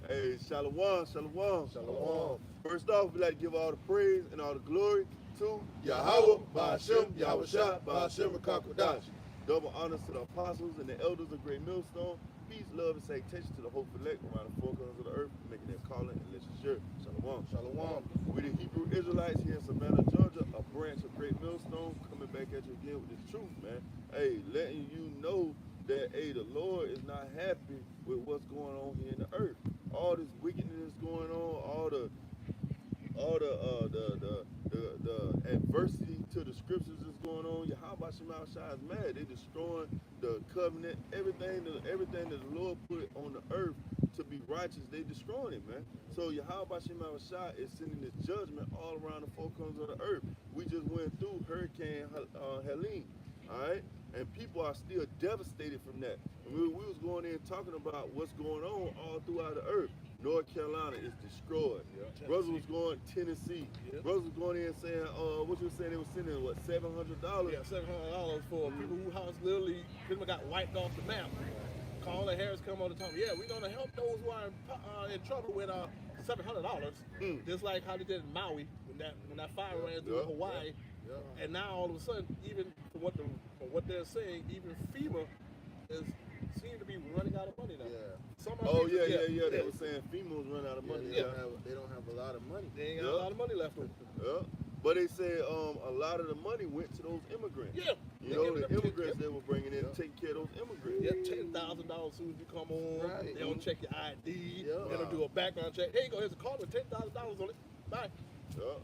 Hey, shalom, shalom. Shalom. First off, we like to give all the praise and all the glory to Yahweh, Ba'ashem, Yahushua, Ba'ashem, Rakakwadash. Double honors to the apostles and the elders of Great Millstone. Peace, love, and salutation to the whole elect around the four corners of the earth, making their calling and let's sure. Shalom. Shalom. We the Hebrew Israelites here in Savannah, Georgia, a branch of Great Millstone, coming back at you again with the truth, man. Hey, letting you know that, hey, the Lord is not happy with what's going on here in the earth. All this wickedness going on, all the adversity to the scriptures is going on. Yahweh Shema Shai is mad. They destroying the covenant, everything that the Lord put on the earth to be righteous, they destroying it, man. So Yahweh Shema Shai is sending this judgment all around the four corners of the earth. We just went through Hurricane Helene, all right? And people are still devastated from that. And we was going in talking about what's going on all throughout the earth. North Carolina is destroyed. Yeah. Brothers was going Tennessee. Yeah. Brothers was going in saying, what you were saying, they were sending, what, $700? Yeah, $700 for people whose house literally pretty much got wiped off the map. Kamala Harris come on the top. Yeah, we're going to help those who are in trouble with $700. Just like how they did in Maui when that fire ran through Hawaii. Yeah. And now all of a sudden, even from what they're saying, even FEMA seem to be running out of money now. Yeah. They were saying FEMA was running out of money. They don't have a lot of money. They ain't got a lot of money left over. Yeah. But they said a lot of the money went to those immigrants. Yeah. You know, the immigrants they were bringing in, taking care of those immigrants. Yeah, $10,000 as soon as you come on. Right. They don't check your ID. Yeah. They don't do a background check. Here you go, here's a card with $10,000 on it. Bye. Yeah.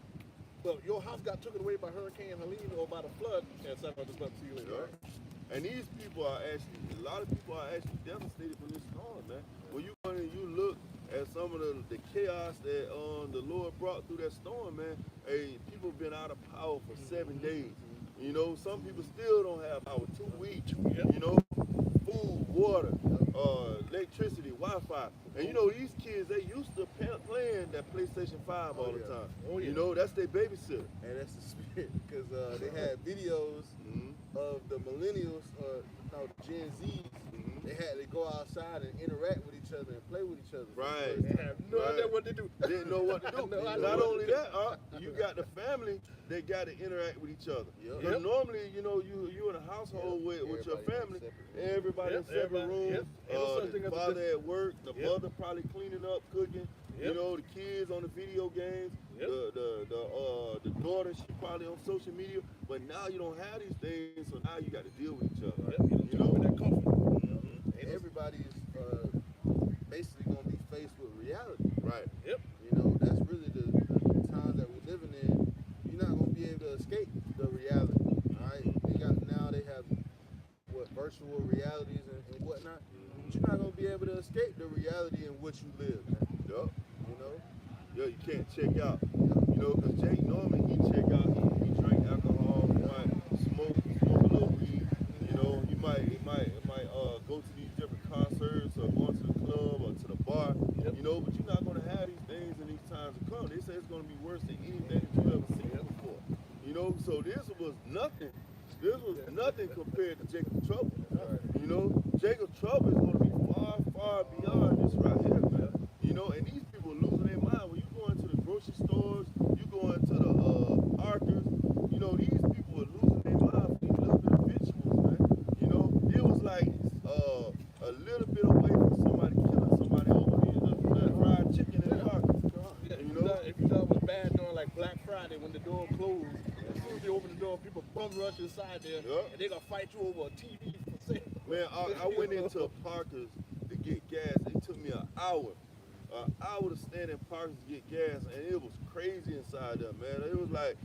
Well, your house got taken away by Hurricane Helene or by the flood, and $700 to you later. Right? And these people are actually, a lot of people are actually devastated from this storm, man. When you go and you look at some of the chaos that the Lord brought through that storm, man, hey, people have been out of power for 7 days. You know, some people still don't have power, 2 weeks, you know, food, water, electricity, Wi-Fi. And you know, these kids, they used to playing that PlayStation 5 all the time. You know, that's their babysitter. And that's the spirit, because they had videos of the millennials, Gen Zs. They had to go outside and interact with each other and play with each other. Right. They have no idea what to do. Didn't know what to do. Not only that, you got the family that got to interact with each other. Because normally, you know, you in a household with your family, everybody in separate rooms. The father at work, the mother probably cleaning up, cooking. You know, the kids on the video games, the daughter, she probably on social media. But now you don't have these things, so now you got to deal with each other. You know, with that comfort. And everybody's basically going to be faced with reality. Right. You know, that's really the times that we're living in. You're not going to be able to escape the reality. All right. They have virtual realities and whatnot. But you're not going to be able to escape the reality in which you live, man. Yup. You know? Yeah, you can't check out. You know, because Jake Norman, he check out, he drink alcohol, he might smoke a little weed. You know, he might go to these different concerts or going to the club or to the bar. You know, but you're not going to have these things in these times to come. They say it's going to be worse than anything that you've ever seen before. You know, so this was nothing. This was nothing compared to Jacob's trouble. You know, Jacob's trouble is going to be far, far beyond this right here, man. You know, and these people losing their mind. When you go into the grocery stores, you go into the parkers, you know, these people are losing their mind for these little bit of vegetables, man. You know, it was like a little bit away from somebody killing somebody over the fried chicken in the park. You know, if you thought it was bad during like Black Friday when the door closed, as soon as you open the door, people bum rush inside there, and they're gonna fight you over a TV for sale. Man, I went into a Parker's to get gas. It took me an hour to stand in Parker's to get gas, and it was crazy inside there, man. It was like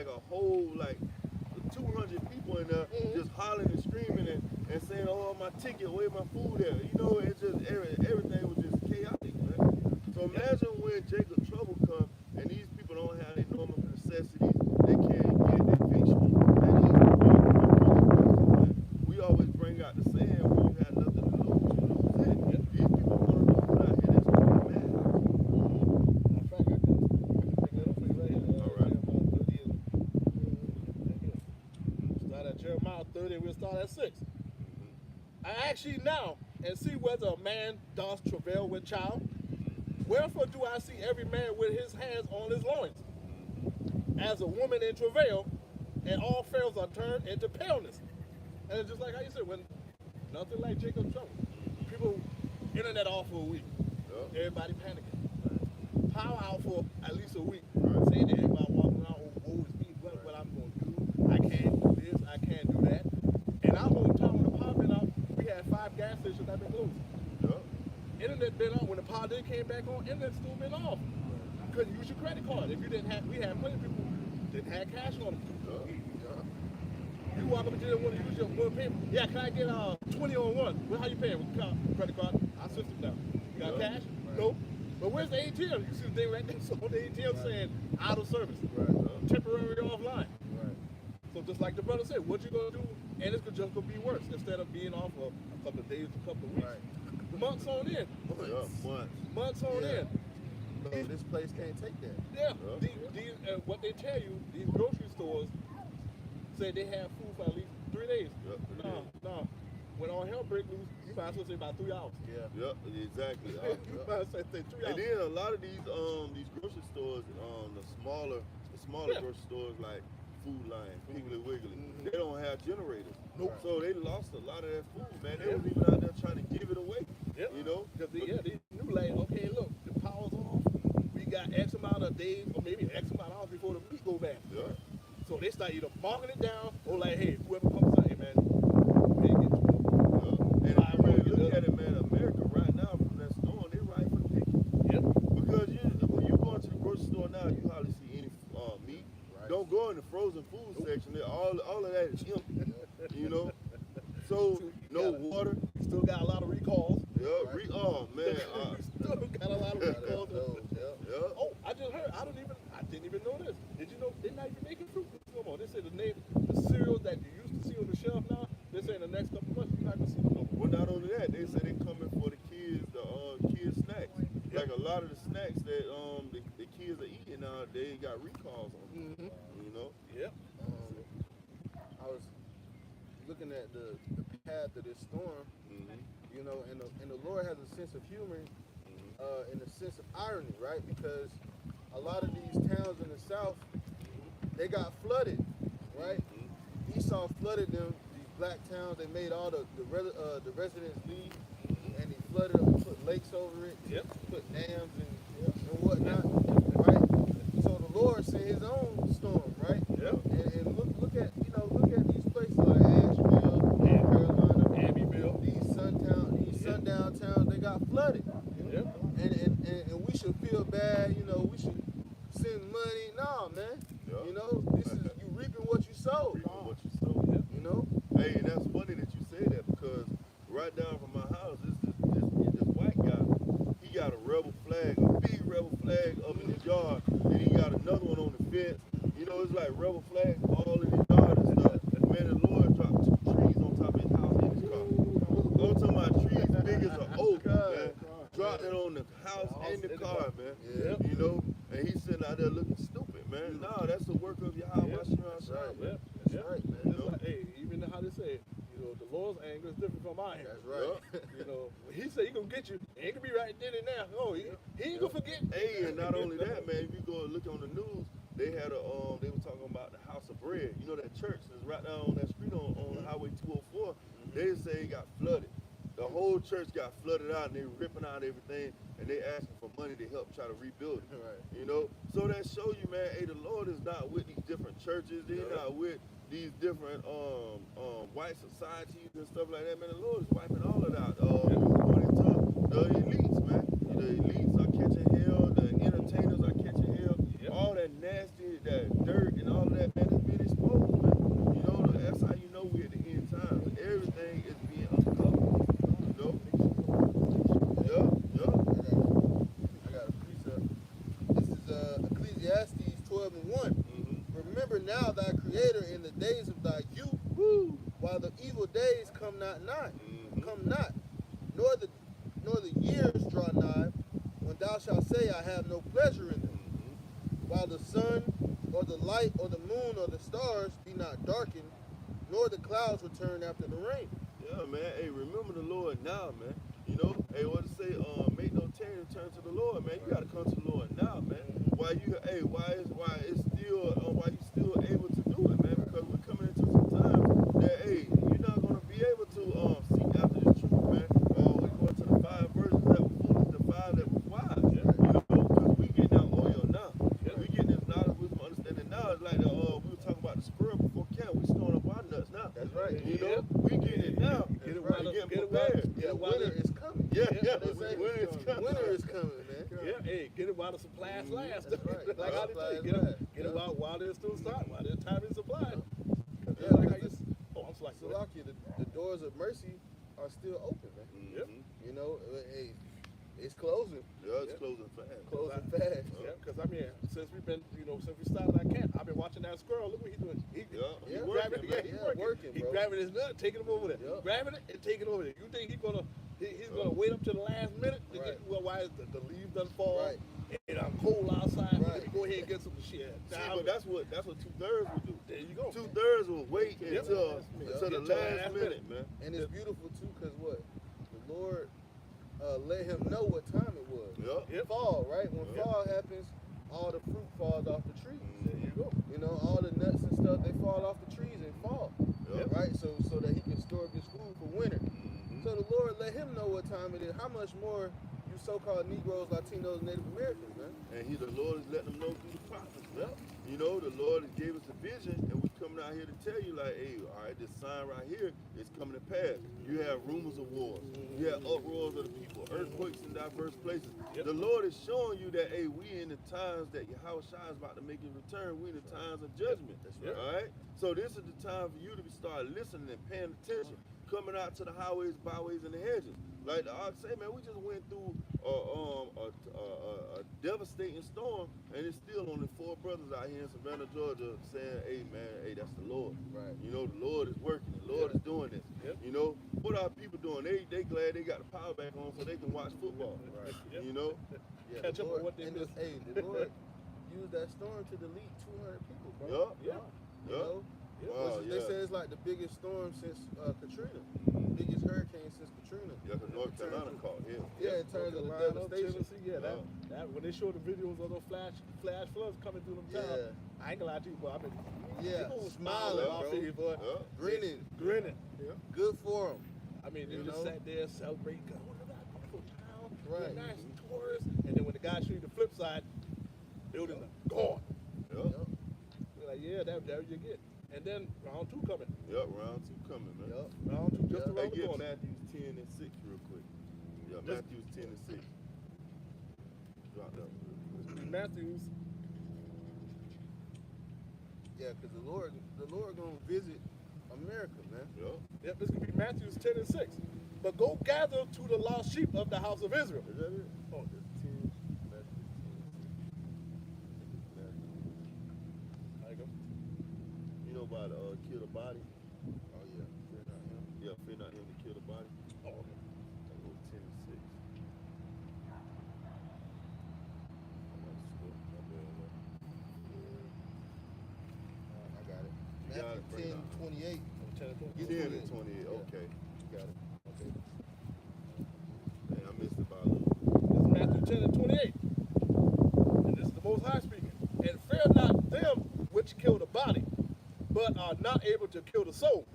a whole 200 people in there just hollering and screaming and saying, "Oh, my ticket, where my food at?" You know, it's just everything was just chaotic, man. So imagine when Jacob's trouble comes and these people don't have their normal necessities, they can't get their vegetables. We always bring out the saying, when you have nothing to lose, you lose it. These people are going to lose out here. That's pretty bad. In fact, I can pick that up for you right here. All right. Start at Jeremiah 30, we'll start at 6. Actually, now, and see whether a man does travail with child. Wherefore do I see every man with his hands on his loins, as a woman in travail, and all fails are turned into paleness. And it's just like how you said, when nothing like Jacob's trouble. People internet off for a week. Everybody panicking. Power out for at least a week. Saying that everybody walking around, oh, woe is me, what I'm going to do. I can't do this, I can't do that. And our whole time when the power been out, we had 5 gas stations that been closed. Internet been on. When the power did came back on, internet still been off. Couldn't use your credit card. If you didn't have, we had plenty of people didn't have cash on them. You walk up and you want to use your one payment. Yeah, can I get 20 on one? Well, how you paying with credit card? I system now. You got cash? No. But where's the ATM? You see the thing right there on the ATM saying out of service, temporary offline. So just like the brother said, what you gonna do? And it's just gonna be worse instead of being off for a couple of days, a couple of weeks, months on end. Months on end. So this place can't take that. Yeah. These, what they tell you, these grocery stores say they have food for at least 3 days. No. When all hell breaks loose, you might as well say about 3 hours. Exactly. You might as well say 3 hours. And then a lot of these grocery stores, the smaller grocery stores like Food Line, Piggly Wiggly, they don't have generators. Nope. So they lost a lot of that food, man. They was even out there trying to give it away. You know? Because they knew like, okay, look, the power's off. We got X amount of days or maybe X amount of hours before the meat go bad. So they start either marking it down or like, hey, whoever comes out, hey man, we ain't get you. And if you really look at it, man, America right now from that store, they right for the picking. Because when you go into the grocery store now, you hardly see any meat. Don't go in the frozen food section. All of that is empty. You know? So no water. Still got a lot of recalls. Oh man. Still got a lot of recalls. Oh, I just heard. I didn't even know this. Did you know they're not even making fruit no more? They say the cereals that you used to see on the shelf now, they say in the next couple of months you're not gonna see them no more. Well, not only that, they say they coming for the kids, kids snacks. Like a lot of the snacks that the kids are eating now, they got recalls on them. You know? I was looking at the path of this storm, you know, and the Lord has a sense of humor, and a sense of irony, right? Because a lot of these towns in the South, they got flooded, right? Esau flooded them, these black towns. They made all the residents leave, and he flooded them, put lakes over it, put dams and whatnot, right? So the Lord sent His own storm, right? And look at these places like Asheville, Carolina, Abbeville, these sundown towns. They got flooded, and we should feel bad. You know, we should send money. Nah, man. You know, this is you reaping what you sowed. You know. Hey, and that's funny that you say that because right down from my house, this white guy, he got a rebel flag, a big rebel flag up in his yard, and he got another one on the fence. You know, it's like rebel flags all in his yard and stuff. Man, the Lord dropped 2 trees on top of his house and his car. I'm talking about trees big as an oak, man. Dropped it on the house and the car, man. You know, and he's sitting out there looking stupid, man. No, that's the work of Yahweh. That's right. That's right, man. You know? Like, hey, even how they say it, you know, the Lord's anger is different from our anger. That's right. You know, when He say He gonna get you, it ain't gonna be right then and there. No, he ain't gonna forget. Hey, and not only that, man, if you go and look on the news, they had they were talking about the House of Bread. You know that church that's right down on that street on Highway 204. They say it got flooded. The whole church got flooded out, and they ripping out everything, and they asking for money to help try to rebuild it. You know, so that show you, man. Hey, the Lord is not with these different churches. They're not with these different white societies and stuff like that. Man, the Lord is wiping all of that. According to the elites, man. The elites are catching hell. The entertainers are catching hell. All that nasty, that dirt, and all of that, man, is being exposed, man. You know, that's how you know we're at the end times. Everything is being uncovered. You know? I got a precept. This is Ecclesiastes 12:1. Remember now thy Creator in the days of thy youth, while the evil days come not, nor the years draw nigh, when thou shalt say, I have no pleasure in them. While the sun, or the light, or the moon, or the stars be not darkened, nor the clouds return after the rain. Yeah, man. Hey, remember the Lord now, man. You know, hey, what to say? Make no tarry, turn to the Lord, man. You gotta come to the Lord now, man. Why you? Hey, why you still able to do it, man? Because we're coming into some times that, hey, you're not gonna be able to seek after the truth, man. We're going to the 5 verses that were foolish, the 5 that was wise. You know, because we getting that oil now. We getting this knowledge, wisdom, understanding now. It's like we were talking about the squirrel before camp. We storing up our nuts now. That's right. You know, we getting it now. Get it right. while Getting get it prepared. Yeah, winter is coming. Yeah, They say winter is coming. winter is coming, man. Yeah, hey, get it while the supplies last. That's right. Like how they tell you, get it while there's still stock, while there's time in supply. Yeah, Like how because I'm like, Salakia, the doors of mercy are still open, man. Yep. You know, hey, it's closing. Yeah, it's closing fast. Closing fast. Yeah, because I mean, since we've been, since we started our camp, I've been watching that squirrel. Look what he's doing. He's Yeah, grabbing, working, he's man. working. He's bro. grabbing his nut, taking him over there. Yeah. Grabbing it and taking it over there. You think he's gonna wait up to the last minute to get why the leaves doesn't fall? Right. And I'm cold outside. Right. Let me go ahead and get some shit. See, but that's what 2/3 will do. There you go. 2/3 will wait Yep. until Until the the last last minute, man. And it's beautiful too, because what? The Lord let him know what time it was. Yep. Fall, right? When Yep. fall happens, all the fruit falls off the trees. There you go. You know, all the nuts and stuff, they fall off the trees and fall. Yep. Right? So that he can store up his food for winter. Mhm. So the Lord let him know what time it is. How much more you so-called Negroes, Latinos, Native Americans, man? And the Lord is letting them know through the prophets, man. You know, the Lord has gave us a vision, and we're coming out here to tell you, like, hey, all right, this sign right here is coming to pass. You have rumors of wars. You have uproars of the people, earthquakes in diverse places. Yep. The Lord is showing you that, hey, we in the times that Yahweh Shai is about to make his return. We in the times of judgment. That's right. All right? So this is the time for you to start listening and paying attention, coming out to the highways, byways, and the hedges. Like the ox say, man, we just went through a devastating storm, and it's still only 4 brothers out here in Savannah, Georgia, saying, hey, man, hey, that's the Lord. Right. You know, the Lord is working. The Lord is doing this. Yep. You know, what are people doing? They glad they got the power back on so they can watch football. Right. Yep. You know? Yeah, Catch the up on Lord, what they and missed. the Lord used that storm to delete 200 people, bro. Yup. Yeah. You Yup. know? Wow, They yeah. say it's like the biggest storm since Katrina. Biggest hurricane since Katrina. Yeah, because North Carolina caught him. Yeah, in terms of the Delta, devastation. Tennessee, yeah, that when they show the videos of those flash floods coming through them towns, I ain't gonna lie to you, but I've been people smiling, off bro. these, boy. Yeah. Grinning. Good for them. I mean, they You just know? sat there celebrating. Oh, look at that beautiful town. Right. Nice tourists. And then when the guy show you the flip side, buildings are gone. Yup. You're like, yeah, there you get. And then round 2 coming. Yup, round 2 coming, man. Yup. Round 2 just Yeah. around Hey, the get corner. Matthews 10 and 6 real quick. Yeah, Just- Matthews 10 and 6. Drop that. Matthews. Yeah, because the Lord gonna visit America, man. Yup. Yep, this could be Matthews 10 and 6. But go gather to the lost sheep of the house of Israel. Is that it? Oh, It's 10, Matthews 10 and 6. there you go. You know about kill the body? Oh yeah, fear not him. Yeah, fear not him to kill the body. Oh, okay. That go 10 and 6. I got it. You got it, Matthew bring it 10, up. 28. 10 and 20. You 10 do and it. 28, Yeah. okay. You got it. Okay. Man, I missed it by a little. This is Matthew 10 and 28. And this is the Most High speaking. And fear not them which kill the body, but are not able to kill the soul.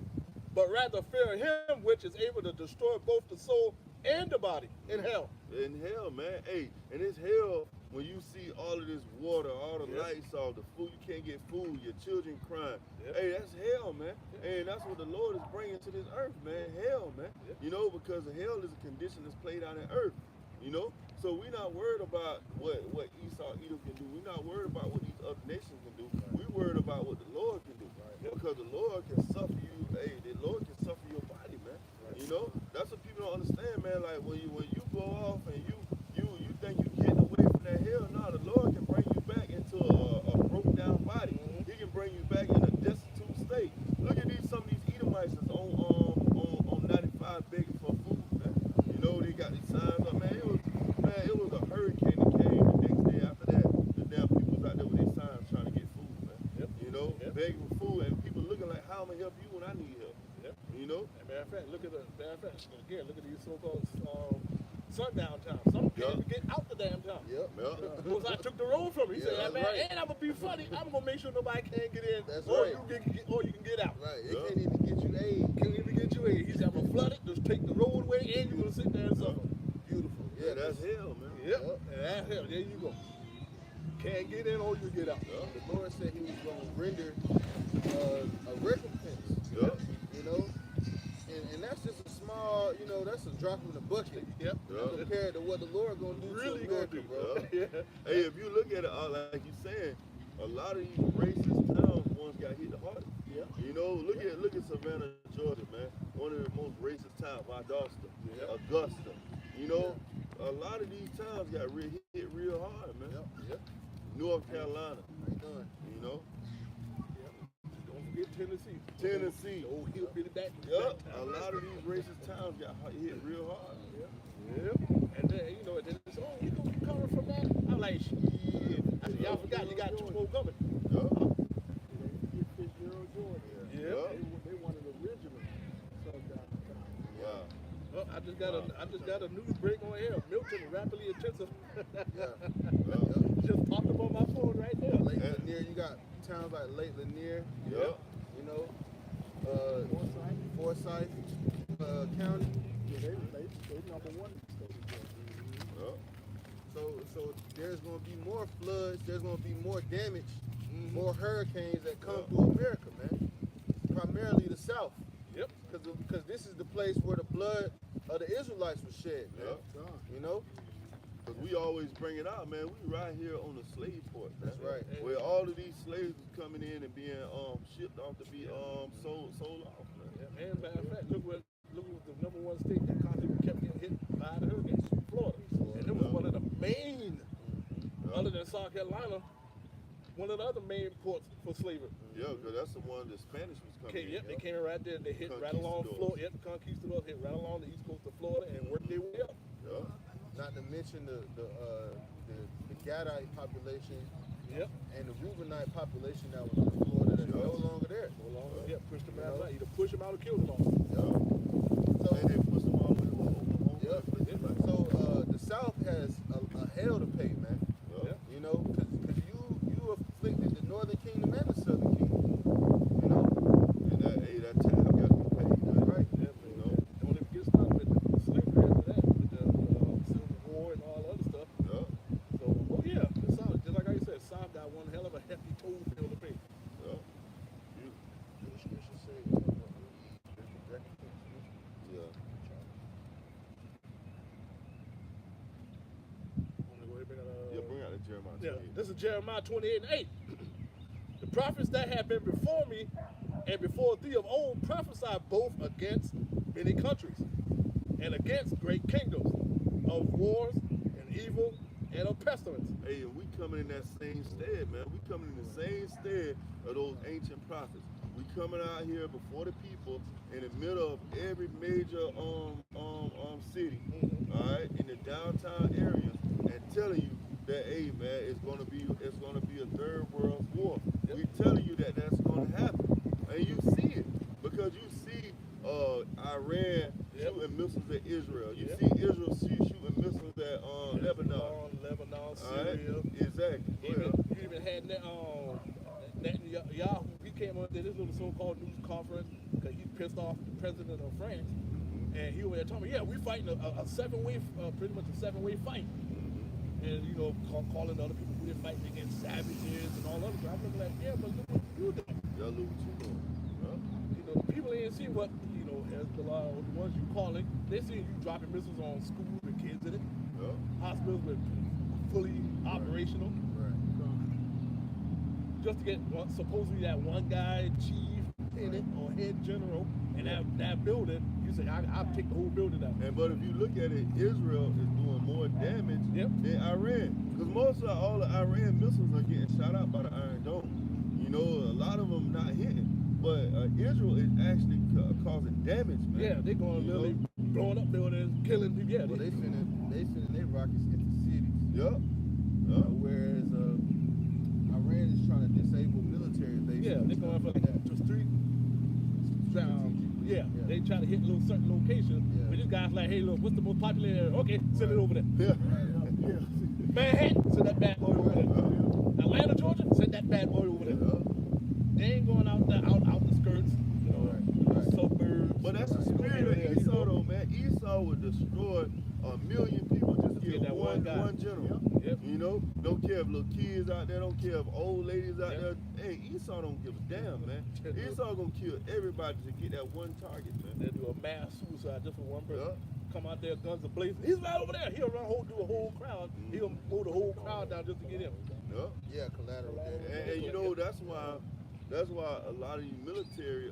But rather fear him which is able to destroy both the soul and the body in hell. In hell, man. Hey, and it's hell when you see all of this water, all the Yep. lights off, the food, you can't get food, your children crying. Yep. Hey, that's hell, man. And that's what the Lord is bringing to this earth, man. Hell, man. Yep. You know, because hell is a condition that's played out in earth. You know? So we're not worried about what Esau, Edom can do. We're not worried about what these other nations can do. We're worried about what the Lord can do. Because the Lord can suffer you. Hey, the Lord can suffer your body, man. You know? That's what people don't understand, man. Like when you go off and you think you're getting away from that hell, no, the Lord can bring you back into a broken down body. He can bring you back in a destitute state. Look at some of these Edomites that's on 95 begging for food, man. You know, they got these signs up, man. It was a hurricane that came the next day after that. The damn people was out there with their signs trying to get food, man. Yep. You know, Yep. begging for food, and people looking like, how am I help you when I need help? Yep. You know? As a matter of fact, look at so-called sundown time. Some can't even get out the damn town. Yep. Because I took the road from him. He Yeah, said, that's man, right. and I'm gonna be funny. I'm gonna make sure nobody can't get in, That's or right. you can get out. Right. It Yeah. can't even get you aid. Can't even get you in. He said, I'm gonna flood it. Just take the roadway, and you're gonna sit there and suffer. Beautiful. Yeah, that's hell, man. Yep. And that's hell. There you go. Can't get in, or you get out. The Lord said He was going to render a recompense. Yep. You know, and that's just a small. You know, that's a drop in the bucket. Yep. Compared to what the Lord gonna do Really to gonna America, do, bro. Yeah. Hey, if you look at it, like you saying, a lot of these racist towns ones got hit the hardest. Yeah. You know, look at Savannah, Georgia, man. One of the most racist towns, Valdosta, Yeah. Augusta. You know, a lot of these towns got hit real hard, man. Yep. North Carolina, Ain't done. you know, Don't forget Tennessee. Tennessee. Oh, he'll be back. Yep. A lot of these racist towns got hit real hard. Yep. And then, you know, then it's, oh, you gonna be coming from that? I'm like, shit. I said, y'all forgot you got two more coming. Yep. Yeah. They wanted original sundown town. Wow. Well, I just got a news break on air. Milton rapidly intensive. Just popped up on my phone right there. Lake Lanier, you got towns like Lake Lanier. Yep. You know, Forsyth County. Yeah, they number one in the state of Georgia. Yep. So there's gonna be more floods. There's gonna be more damage, more hurricanes that come through America, man. Primarily the South, Yep. because this is the place where the blood of the Israelites was shed, man. Yep. You know, Because we always bring it out, man. We right here on the slave port, man. That's right. Where all of these slaves was coming in and being shipped off to be sold off, man. Yeah, and matter of fact, look what the number one state that constantly kept getting hit by the hurricanes, Florida. And it was one of the main, other than South Carolina, one of the other main ports for slavery. Yeah, because that's the one the Spanish was coming in. Yep, they came right there and they hit right along Florida. Yep, the conquistadors hit right along the east coast of Florida and worked their way up. Yeah. not to mention the Gadite population Yep. and the Reubenite population that was in Florida that's no longer there. No longer. Yep, pushed them out. Either push them out or kill them all. So And they push them all the way to Oklahoma. Yep. So the South has a hell to pay, man. Yeah. You know, because you afflicted the Northern Kingdom and the Southern Kingdom. You know, And that time got to be paid. that's right. Yeah, you know, don't even get started with slavery after that, with the Civil War and all other stuff. Yeah. So, oh yeah, the South, just like I said, South got one hell of a hefty toll bill to pay. Yeah. The scripture says, Yeah. Yeah, bring out the Jeremiah. Yeah, 28. this is Jeremiah 28:8. The prophets that have been before me and before thee of old prophesied both against many countries and against great kingdoms of wars and evil and of pestilence. Hey, and we coming in that same stead, man. We coming in the same stead of those ancient prophets. We coming out here before the people in the middle of every major city, all right, in the downtown areas, and telling you that, hey, man, it's gonna be a third world war. We telling you that that's gonna happen, and you see it because you see Iran shooting missiles at Israel. You see Israel shooting missiles at Lebanon. Lebanon, All right, Syria. exactly. You even had Netanyahu. He came on to this little so-called news conference because he pissed off the president of France, and he was telling me, "Yeah, we're fighting a seven-way, pretty much a seven-way fight." And you know, calling other people we're fighting against savages and all other stuff. I'm looking like, yeah, but look what you doing. Y'all look what you doing. You know, the people ain't see what Hezbollah or the ones you calling. They see you dropping missiles on schools with kids in it, Yeah. hospitals with fully operational. Right. Just to get supposedly that one guy chief in it or head general and that building, you say I'll take the whole building down. But if you look at it, Israel is doing more damage than Iran. Because most of all the Iran missiles are getting shot out by the Iron Dome. You know, a lot of them not hitting. But Israel is actually causing damage, man. Yeah, they're going literally blowing up buildings, killing people. Yeah, Well, they sending their rockets into cities. Yep. Whereas Iran is trying to disable military bases. yeah, they're going for like that. to street. Strategically, Yeah, they try to hit a little certain location. Yeah. But this guy's like, hey, look, what's the most popular area? Okay, send it over there. Yeah. Manhattan, send that bad boy over there. Atlanta, Georgia, send that bad boy over there. They ain't going out the skirts, you know, suburbs. But that's the spirit of Esau, though, man. Esau would destroy a million people just to get that one guy. one general. Yep. You know, don't care if little kids out there, don't care if old ladies out Yep. there. Hey, Esau don't give a damn, man. Esau gonna kill everybody to get that one target, man. They do a mass suicide just for one person. Come out there, guns are blazing. He's right over there. He'll do a whole crowd. He'll move the whole crowd down just to get him. Yeah, collateral damage. And you know that's why a lot of these military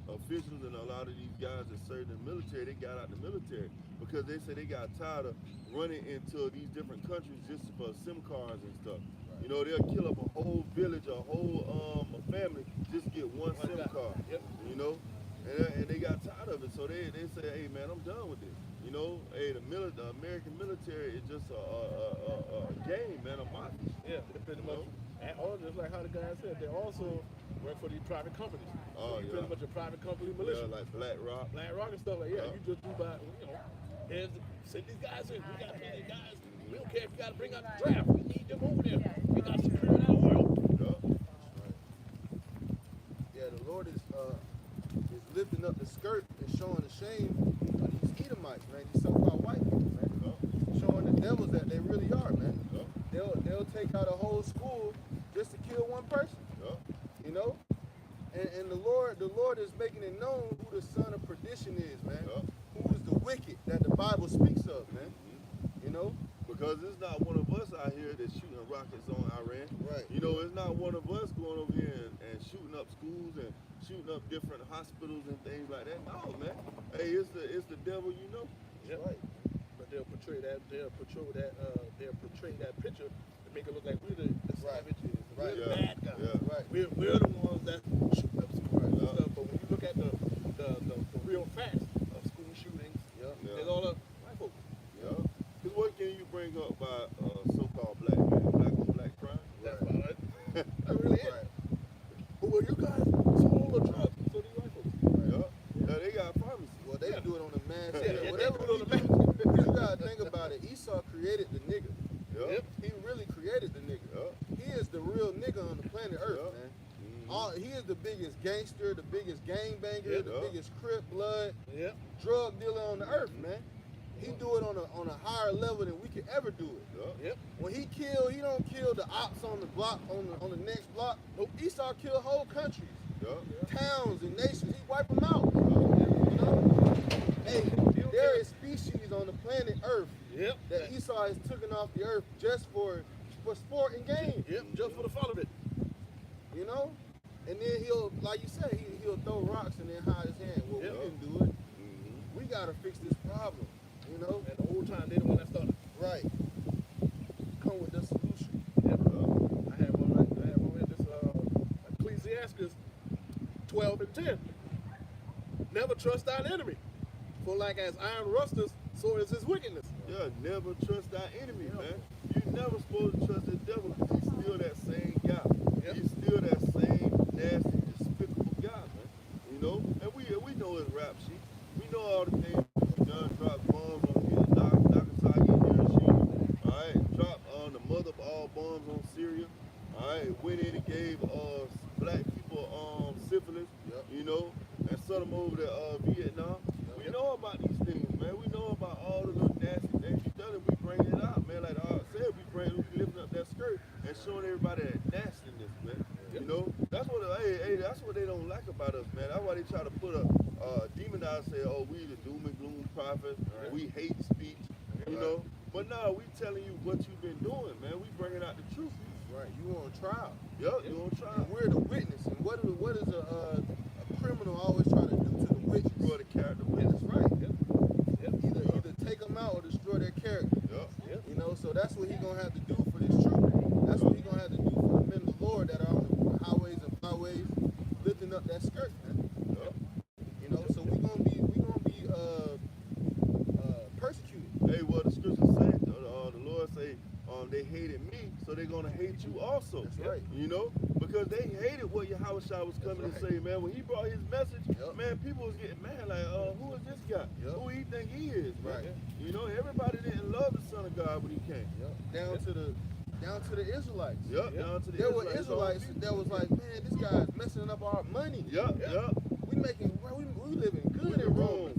officials and a lot of these guys that served in the military, they got out the military because they say they got tired of running into these different countries just for SIM cards and stuff. You know, they'll kill up a whole village, a whole a family just to get one SIM card. Yep. You know, and they got tired of it, so they say, hey man, I'm done with this. You know, hey, the American military is just a game, man, a mafia. Yeah, they pretty much. And all just like how the guy said, they also work for these private companies. Oh, So yeah. pretty much a private company militia. Yeah, like Black Rock. Black Rock and stuff like you just do by, you know, send these guys in. We got plenty of guys. We don't care if you got to bring out the draft. We need them over there. We got security in our world. Yeah, the Lord is lifting up the skirt and showing the shame of these Edomites, man. These so-called white people, man. Showing the devils that they really are, man. They'll take out a whole school just to kill one person. You know? And the Lord is making it known who the son of perdition is, man. Who is the wicked that the Bible speaks of, man. You know? Because it's not one of us out here that's shooting rockets on Iran. Right. You know, it's not one of us going over here and shooting up schools and shooting up different hospitals and things like that. No, man. Hey, it's the devil, you know. Yep. Right. But they'll portray that picture to make it look like we're the savages, we're the bad guys. Yeah. Right. We're the ones that shoot up schools and stuff. But when you look at the real facts of school shootings, it's all the white folks. Yeah. Because what can you bring up by so-called black man, black on black crime? That's about it. That really is. But well, you guys sold the drugs, so do you white folks. Yeah. They got pharmacies. Well, they do it on a mass Yeah, scale. they Whatever do it on we the do, you gotta think about it. Esau created the nigga. Yep. He really created the nigga. He is the real nigga on the planet Earth, man. He is the biggest gangster, the biggest gangbanger, the biggest Crip blood, drug dealer on the earth, man. He do it on a higher level than we could ever do it. When he don't kill the ops on the block, on the next block. Nope. Esau kill whole countries, towns and nations. He wipe them out. You know? Hey, there is species on the planet Earth that Esau has taken off the earth just for sport and game. Just for the fun of it. You know? And then he'll, like you said, he'll throw rocks and then hide his hand. Well, we didn't do it. We gotta fix this problem. You know? And the whole time they the one that started. Right. Come with the solution. I have one right this Ecclesiastes 12 and 10. Never trust thine enemy. For like as iron rusteth, so is his wickedness. Yeah, never trust our enemy, man. You never supposed to trust the devil because he's still that same guy. He's still that same nasty, despicable guy, man. You know? And we know his rap sheet. We know all the things he's done, dropped bombs on Nagasaki and Hiroshima. Alright, dropped on the mother of all bombs on Syria. Alright, went in and gave black people syphilis, you know, and sent them over to Vietnam. We know about these things, man. We know about all the little nasty things he's done, and we bring it out, man. Like I said, we lifting up that skirt and showing everybody that nastiness, man. You know, that's what they don't like about us, man. That's why they try to put a demonize, say, oh, we the doom and gloom prophets, we hate speech, you know. But no, we telling you what you've been doing, man. We bringing out the truth. Right. You on trial. You on trial. And we're the witness. And what is a criminal always trying to do to the witness? Destroy the character witness. That's right. Either take them out or destroy their character. You know, so that's what he's gonna have to do for this truth. That's what he's gonna have to do for the men of the Lord that are on the highways and byways lifting up that skirt, man. You know, so we're gonna be persecuted. Hey, well the scriptures say, the Lord say, they hated me, so they're gonna hate you also. That's right. You know, because they hated what Yahweh Shai was coming to say, man. When he brought his message, man, people was getting mad, like, who is this guy? Who he think he is, man? Right. You know, everybody didn't love the Son of God when he came. Down to the Israelites. Down to the There were Israelites. Israelites that was like, man, this guy's messing up our money. We making, bro, we living good in Rome.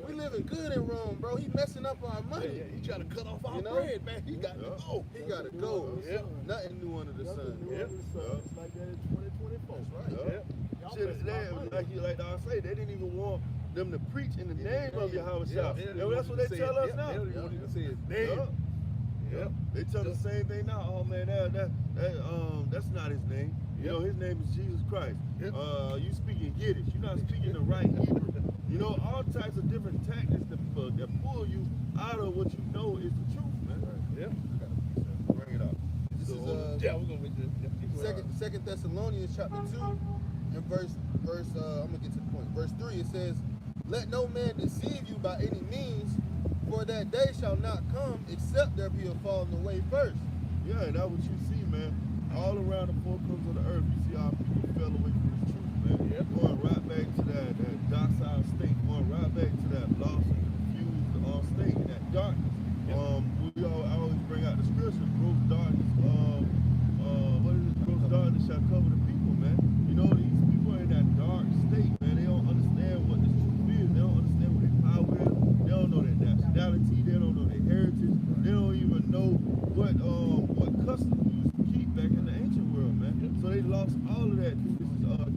We living good in Rome, bro. He messing up our money. He trying to cut off our bread, man. He got to go. He got to go. Nothing new under the sun. It's like that in 2024. That's right. Shit, like I say, they didn't even want them to preach in the name of Yahweh Shai. That's what they tell us now. They don't even want to say his name. They tell the same thing now. Oh man, that's not his name. You know, his name is Jesus Christ. You speaking Yiddish. You're not speaking the right Hebrew. You know, all types of different tactics that pull you out of what you know is the truth, man. Bring it up. This is we're gonna read the Second Thessalonians chapter 2 and verse I'm gonna get to the point. Verse 3, it says, "Let no man deceive you by any means, for that day shall not come except there be a falling away first." Yeah, and that's what you see, man. All around the four corners of the earth, you see how people fell away from the truth, man. Going right back to that docile state, going right back to that lost and confused state, and that darkness. I always bring out the scripture, gross darkness, what is it? Gross darkness shall cover the people, man. You know, these people are in that dark state, man. They don't understand what this truth is. They don't understand what their power is. They don't know their nationality. They don't know their heritage. They don't even know what customs we used to keep back in the ancient world, man. So they lost all of that through this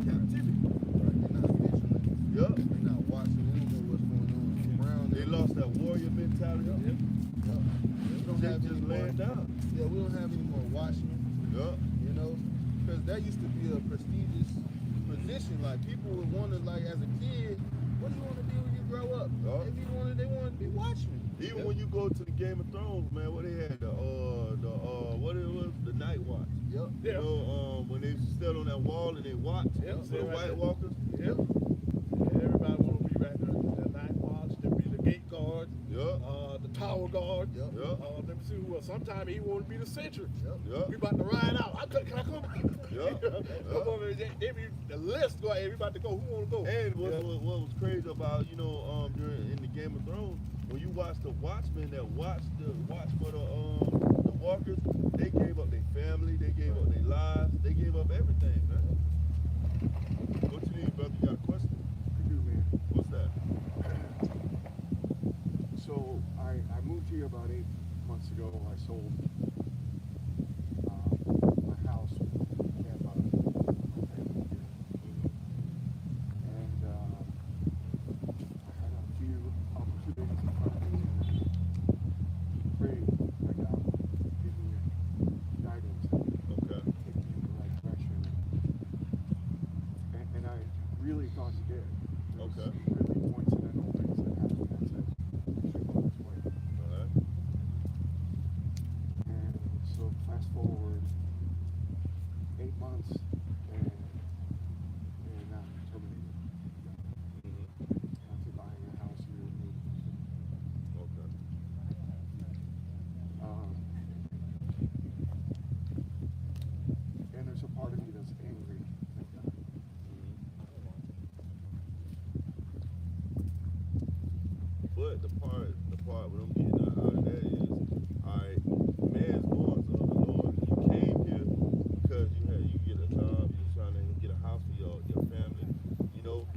captivity. Right. They're not vigilant. They're not watching. They don't know what's going on around them. They lost that warrior mentality. We don't have Just any laying more, down. we don't have any more watchmen. You know, because that used to be a prestigious position. Like people would want to, like as a kid, what do you want to be when you grow up? If you wanted, they wanted to be watchmen. Even when you go to the Game of Thrones, man, what they had what it was, the Night Watch. You know, when they stood on that wall and they watched for the White Walkers. Everybody want to be right there. The night watch, there be the gate guard, the tower guard. Let me see who else. Sometimes he want to be the sentry. We about to ride out. Can I come? Come over. They be the list. Go ahead. Everybody to go. Who want to go? And what was crazy about in the Game of Thrones, when you watch the watchmen that watch for the walkers, they gave up their family, they gave up their lives, they gave up everything, man. What you need, brother? You got a question? I do, man. What's that? So I moved here about 8 months ago. I sold my house. We had about a family here. And I had a few opportunities in front of me. Prayed that God would give me guidance and Okay. take me in the right direction. And I really thought He did. There was Okay. really coincidental things that happened that said, "You should go this way." And so fast forward 8 months, and I'm terminated. After buying a house here in New Okay. And there's a part of me that's angry at God. But the part what I'm getting out of that is, alright, man's born to the Lord. You came here because you get a job, you're trying to get a house for your family. You know,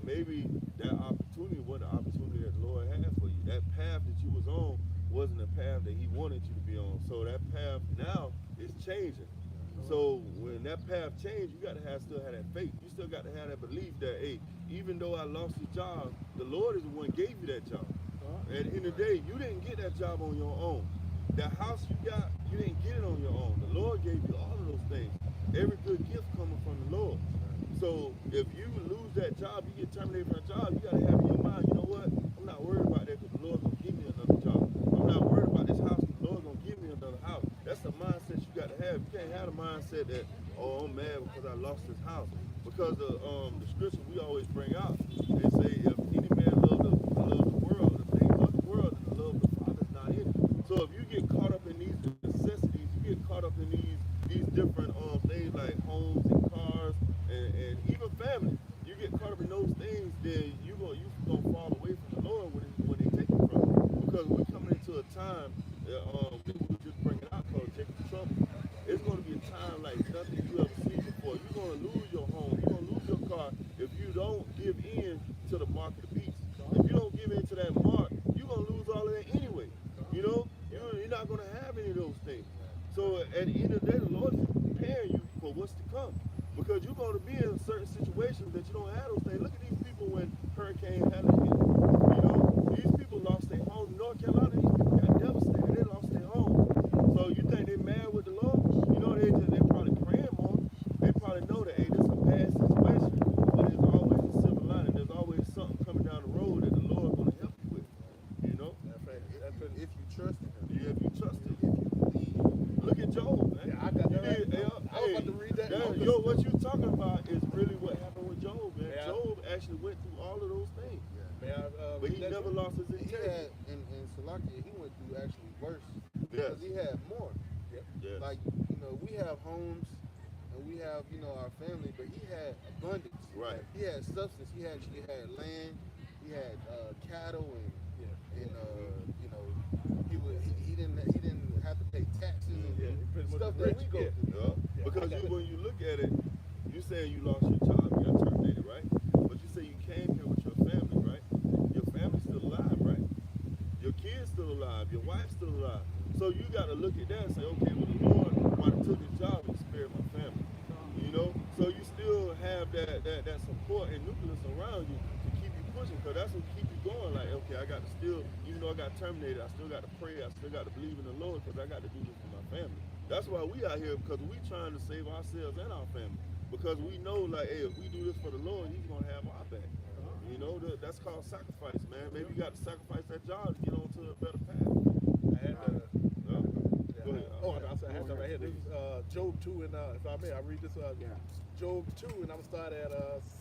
maybe that opportunity wasn't the opportunity that the Lord had for you. That path that you was on wasn't the path that He wanted you to be on. So that path now is changing. So when that path changed, you got to still have that faith. You still got to have that belief that, hey, even though I lost the job, the Lord is the one who gave you that job. At the end of the day, you didn't get that job on your own. That house you got, you didn't get it on your own. The Lord gave you all of those things. Every good gift coming from the Lord. So if you lose that job, you get terminated from a job, you got to have in your mind, you know what? I'm not worried about that because the Lord's going to give me another job. I'm not worried about this house because the Lord's going to give me another house. That's the mindset you got to have. You can't have the mindset that, oh, I'm mad because I lost this house. Because the scripture we always bring out, they say, if any man love the world, the things of the world, then the love of the Father is not in it. So if you get caught up in these for. You're going to lose your home. You're going to lose your car if you don't give in to the mark of the beast. If you don't give in to that mark, you're going to lose all of that anyway. You know, you're not going to have any of those things. So at the end of the day, the Lord is preparing you for what's to come. Because you're going to be in certain situations that you don't have those things. Look at these people when Hurricane Helen hit. You know, these people lost their home. North Carolina, these people got devastated. They lost their home. So you think they're mad with the Lord? You know, they're probably praying more. They probably know that, hey, this is a bad situation. But there's always a silver lining. There's always something coming down the road that the Lord's going to help you with. You know? If you trust him. Yeah, if you trust him. Look at Job, man. Yeah, I got that. I was about to read that. Yo, what you talking about is really what happened with Job, man. Yeah. Job actually went through all of those things. Man, But he never lost his He integrity. had, in Salakia, he went through actually worse. Yes. Because he had more. Yes. Like, we have homes and we have, our family, but he had abundance. Right. He had substance. He actually had land. He had cattle and he didn't have to pay taxes and stuff that we go through. Yeah. Because when you look at it, you saying you lost your job, you got terminated, right? But you say you came here with your family, right? Your family's still alive, right? Your kids still alive, your wife's still alive. So you got to look at that and say, okay, well, the Lord might have took his job and spared my family. You know? So you still have that support and nucleus around you to keep you pushing, because that's what keep you going. Like, okay, I got to still, even though I got terminated, I still got to pray, I still got to believe in the Lord, because I got to do this for my family. That's why we out here, because we trying to save ourselves and our family. Because we know, like, hey, if we do this for the Lord, he's going to have our back. You know, that's called sacrifice, man. Maybe you got to sacrifice that job to get on to a better path. I had Go ahead. I had that right here. This is Job 2, and if I may, I read this. Job 2, and I'm going to start at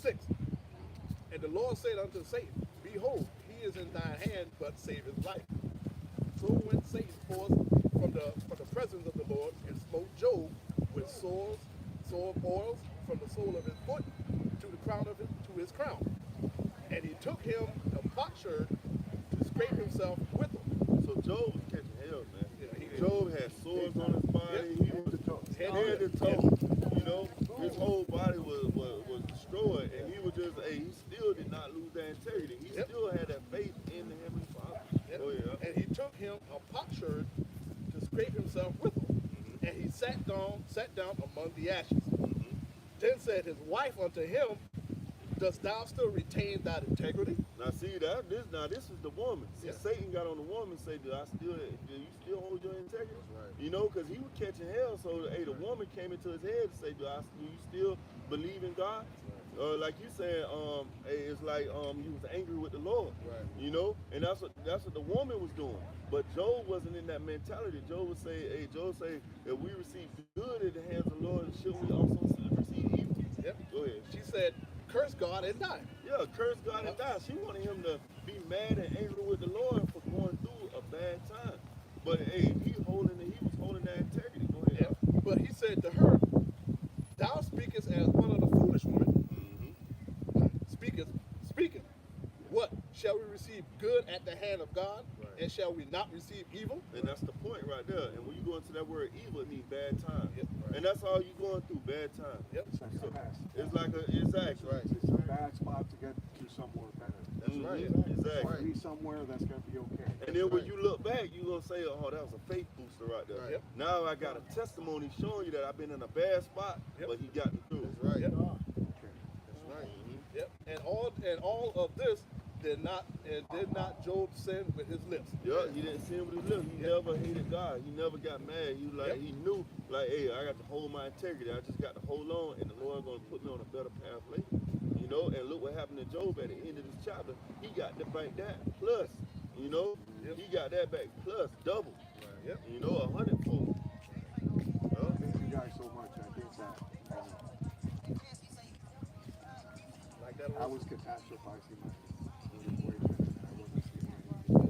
6. And the Lord said unto Satan, Behold, he is in thine hand, but save his life. So went Satan forth from the presence of the Lord, and smote Job with sore boils from the sole of his foot to the crown of to his crown. And he took him a potsherd to scrape himself with them. So Job was catching hell, man. Yeah, Job had sores on his body. He was head to toe. You know, his whole body was destroyed, and he was just, he still did not lose that integrity. He still had that faith in the Heavenly Father. Oh yeah. And he took him a potsherd to scrape himself with them. And he sat down among the ashes. Then said his wife unto him, Dost thou still retain thy integrity? Now see this is the woman. See, Satan got on the woman and say, do you still hold your integrity? Right. You know, because he was catching hell. So the woman came into his head and say, do you still believe in God? Like you said, it's like he was angry with the Lord. Right. You know, and that's what the woman was doing. But Job wasn't in that mentality. Job would say, if we receive good at the hands of the Lord, should we also receive evil? Yep. Go ahead. She said, Curse God and die. Yeah, curse God and die. She wanted him to be mad and angry with the Lord for going through a bad time. But hey, he was holding that integrity. Go ahead. Yeah. But he said to her, Thou speakest as one of the foolish women. Speaketh. What? Shall we receive good at the hand of God? Right. And shall we not receive evil? And that's the point right there. And when you go into that word evil, it means bad time. Yep. Right. And that's all you're going through, bad time. Yep. It's like a pass. It's like exactly. Right. It's a bad spot to get to somewhere better. That's right. Exactly. Be somewhere that's going to be okay. And then when you look back, you're going to say, oh, that was a faith booster right there. Right. Yep. Now I got a testimony showing you that I've been in a bad spot, but he got me through. That's right. Yep. Okay. That's right. Yep. And all of this did not Job sin with his lips. Yeah, he didn't sin with his lips. He never hated God. He never got mad. He he knew, like, hey, I got to hold my integrity. I just got to hold on, and the Lord going to put me on a better path later. You know, and look what happened to Job at the end of this chapter. He got to back that plus. You know, he got that back plus double. Yep. You know, 100-fold. Thank you guys so much. I think that Like that I was catastrophizing my situation. I wasn't seeing anything.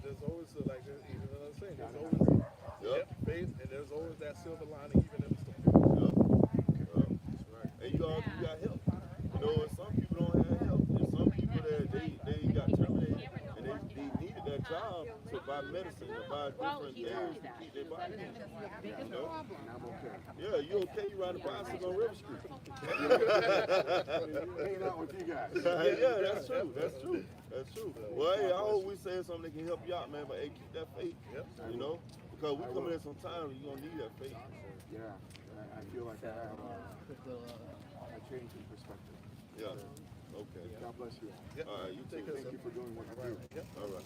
There's always like even what I'm saying. There's Gotta always Yep. faith, and there's always that silver lining even in the storm. That's right. And you got help. You know, some people don't have help. There's some people that they got terminated and they needed that job to buy medicine, to buy different things to keep their body. You know? And I'm okay. Yeah, you okay? You ride a bicycle on River Street. Hanging out with you guys. Yeah, that's true. That's true. That's true. Well, hey, I hope we saying something that can help you out, man. But hey, keep that faith. You know, because we coming in some time, you gonna need that faith. Yeah, I feel like I have a change in perspective. Yeah. Okay. God bless you. All right, you take care. Thank you for doing what you do. All right.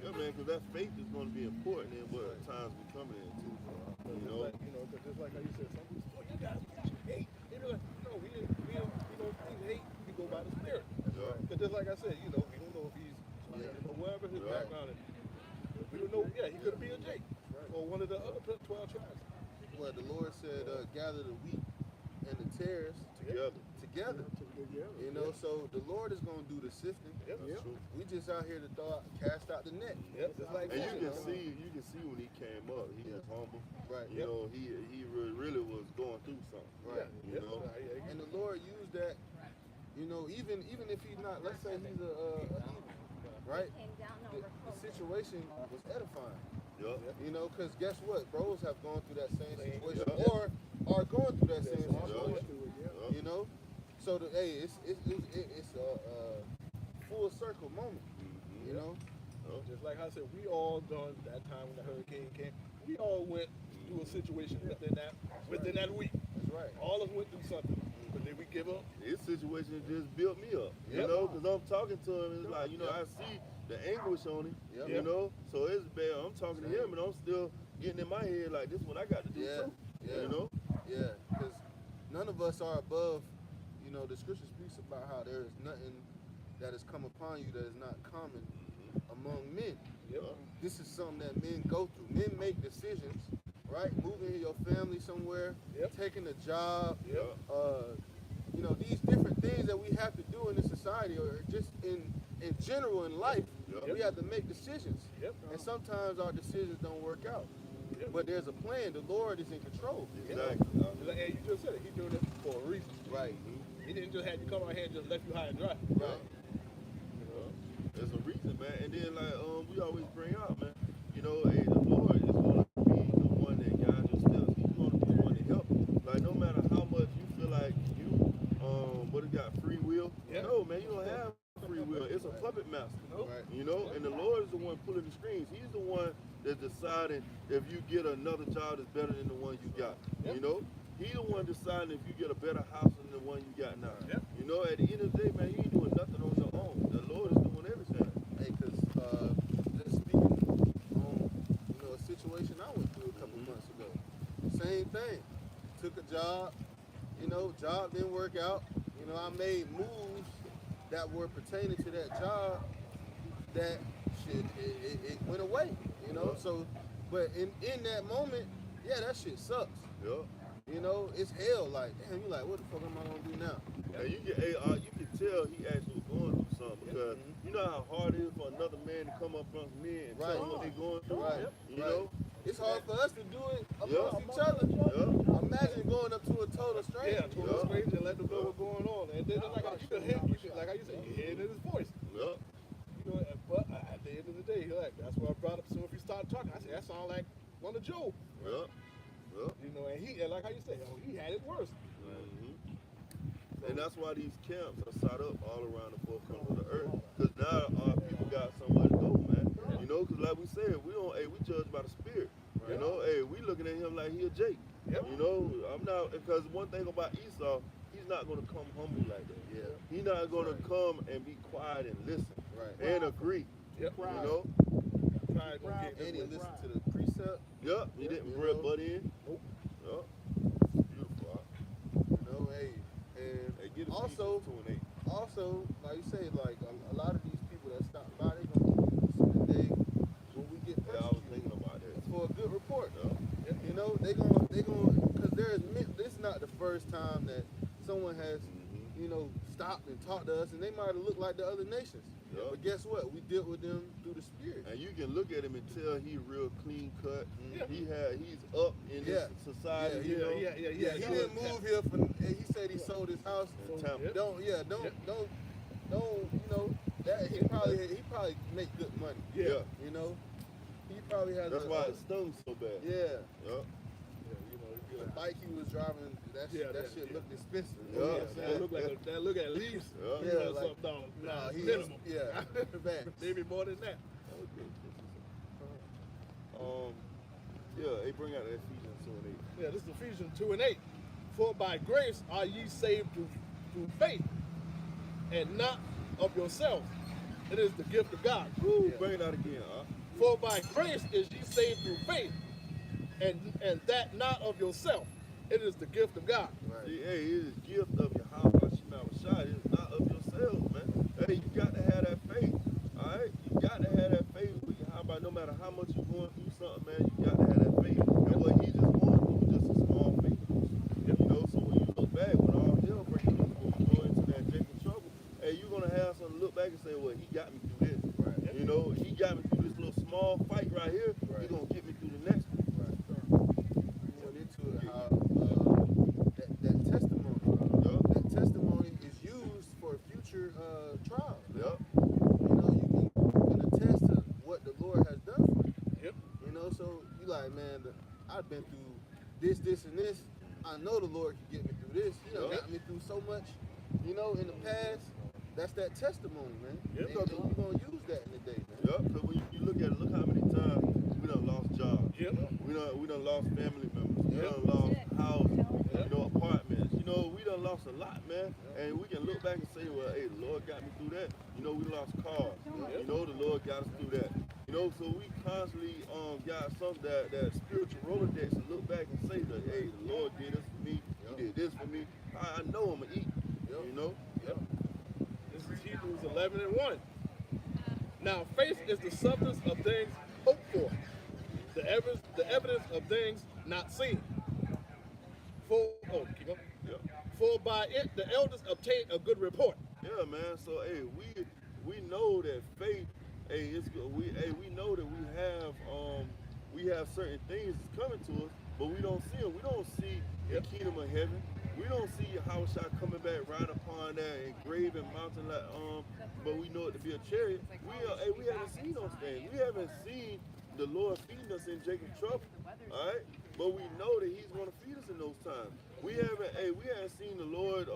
Yeah, man, because that faith is going to be important in what times we coming into. You know, because just like how you said, some people, you guys hate. They be like, no, we don't hate. We go by the Spirit. Because just like I said, we don't know if he's, or wherever his background is. We don't know. Yeah, he could be a Jake or one of the other 12 tribes. Well, the Lord said, gather the wheat and the tares together. You know, so the Lord is going to do the sifting. We just out here to cast out the net. Just like and you can see when he came up, he was humble. Right. You know, he really was going through something. Right. You know, and the Lord used that. You know, even if he's not, let's say he's a heathen, right? The situation was edifying. You know, because guess what? Bros have gone through that same situation or are going through that same situation. You know, so it's a full circle moment. You know, just like I said, we all done that time when the hurricane came. We all went through a situation within that week. That's right. All of us went through something. But did we give up? This situation just built me up. You know, because I'm talking to him. It's like, I see the anguish on him. You know, so it's bad. I'm talking to him, and I'm still getting in my head like, this is what I got to do too. You know? Yeah, because none of us are above. You know, the scripture speaks about how there is nothing that has come upon you that is not common among men. This is something that men go through. Men make decisions, right? Moving your family somewhere, taking a job, you know, these different things that we have to do in this society or just in general in life, we have to make decisions. And sometimes our decisions don't work out. But there's a plan. The Lord is in control. Exactly. Like you just said it. He's doing it for a reason. Right. He didn't just have you come out here and just left you high and dry. Right. There's a reason, man. And then like we always bring out, man, hey, the Lord is gonna be the one that guides your steps. He's gonna be the one to help you. Like no matter how much you feel like you got free will. No, man, you don't have free will. It's a puppet master. Right. You know, and the Lord is the one pulling the strings. He's the one that's deciding if you get another job that's better than the one you got. You know? He's the one deciding if you get a better house than the one you got now. You know, at the end of the day, man, you ain't doing nothing on your own. The Lord is doing everything. Hey, because just speaking on, a situation I went through a couple months ago. Same thing. Took a job, job didn't work out. I made moves that were pertaining to that job that it went away, So, but in that moment, that shit sucks. It's hell. Like, damn, you like, what the fuck am I gonna do now? And you can tell he actually was going through something because you know how hard it is for another man to come up from me and tell them what they're going through. You know, it's hard for us to do it amongst each other. Imagine going up to a total stranger. Total stranger and let them know what's going on. And then like you said, you hear it in his voice. But at the end of the day, that's what I brought up. So if you start talking, I said that sounds like one of Job. And like how you say, he had it worse. And that's why these camps are set up all around the four corners of the earth. Because now our people got somewhere to go, man. Because like we said, we judge by the spirit. We looking at him like he a Jake. I'm not, because one thing about Esau, he's not going to come humble like that. He's not going to come and be quiet and listen and agree. And he listened to the precept. He didn't butt in. Nope. Beautiful. And also, like you say, like a lot of these people that stop by, they gonna listen the day when we get persecuted. I was thinking about that. It's for a good report. They gonna, because this is not the first time that someone has, stopped and talked to us, and they might have looked like the other nations. But guess what? We dealt with them through the spirit. And you can look at him and tell he's real clean cut. He's up in this society. He didn't move here for. He said he sold his house. Don't that he probably make good money. Yeah. You know, he probably has. That's why it stung so bad. Yeah. Yup. Yeah, you know, you The like, bike he was driving, that shit looked expensive. You know Yeah. what I'm that saying? look like that look at least Yeah. you know, like- something dollars. Nah, he minimum. Facts. Maybe more than that. Yeah, they bring out that Ephesians 2 and 8. Yeah, this is Ephesians 2:8. For by grace are ye saved through faith, and not of yourselves. It is the gift of God. Woo, Yeah. bring it out again, For by grace is ye saved through faith, and that not of yourself. It is the gift of God. Right. See, hey, it is gift of Yahweh Shai. It is not of yourselves, man. Hey, you got to have that faith. Alright? You got to have that faith with Yahweh. No matter how much you're going through something, man, you got to have that faith. And what he just going through was just a small faith. You know, so when you look back, when all hell breaks loose, when you go into that Jacob trouble, hey, you're gonna have something to look back and say, well, he got me through this. Right. You know, he got me through this little small fight right here. Right. He's gonna get me through the next one. Right. We went into it how that testimony. Yup. That testimony is used for future trials. Yup. You know, you can attest to what the Lord has done for you. Yep. You know, so you like, man, I've been through this, and this. I know the Lord can get me through this. He done Yup. got me through so much, you know, in the past. That's that testimony, man. Yep. And you're going to use that in the day, man. Yup. Because when you look at it, look how many times we done lost jobs. Yep. We done lost family members. We Yep. done lost houses. You know, apartments. You know, we done lost a lot, man. And we can look back and say, well, hey, the Lord got me through that. You know, we lost cars. You know, the Lord got us through that. You know, so we constantly got some that spiritual Rolodex to look back and say that, hey, the Lord did this for me. He did this for me. I know I'm gonna eat. You know? Yep. This is Hebrews 11:1. Now faith is the substance of things hoped for, the evidence of things not seen. Keep up. Yeah. For by it the elders obtained a good report. Yeah, man. So hey, we know that faith, hey, it's good. We know that we have certain things that's coming to us, but we don't see them. We don't see the kingdom of heaven. We don't see Yahushua coming back right upon that engraved mountain like but we know it to be a chariot. We haven't seen those things. We haven't seen the Lord feeding us in Jacob's trouble. Alright? But we know that he's gonna feed us in those times. We haven't seen the Lord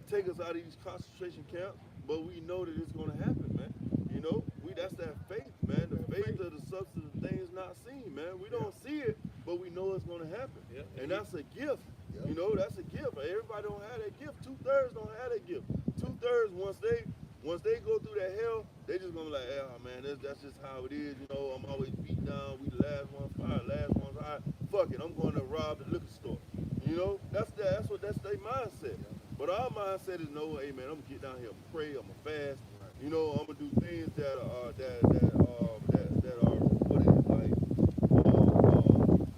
take us out of these concentration camps, but we know that it's gonna happen, man. You know, that's that faith, man. The faith of the substance of things not seen, man. We don't see it, but we know it's gonna happen. Yeah. And that's a gift. Yeah. You know, that's a gift. Everybody don't have that gift. 2/3 don't have that gift. 2/3 once they go through that hell, they just gonna be like, yeah, man, that's just how it is. You know, I'm always beat down. We the last one fired, last one's high. Fuck it, I'm going to rob the liquor store. You know, that's their mindset. But our mindset is no, hey man, I'm gonna get down here, and pray, I'm gonna fast. You know, I'm gonna do things that are what is it, like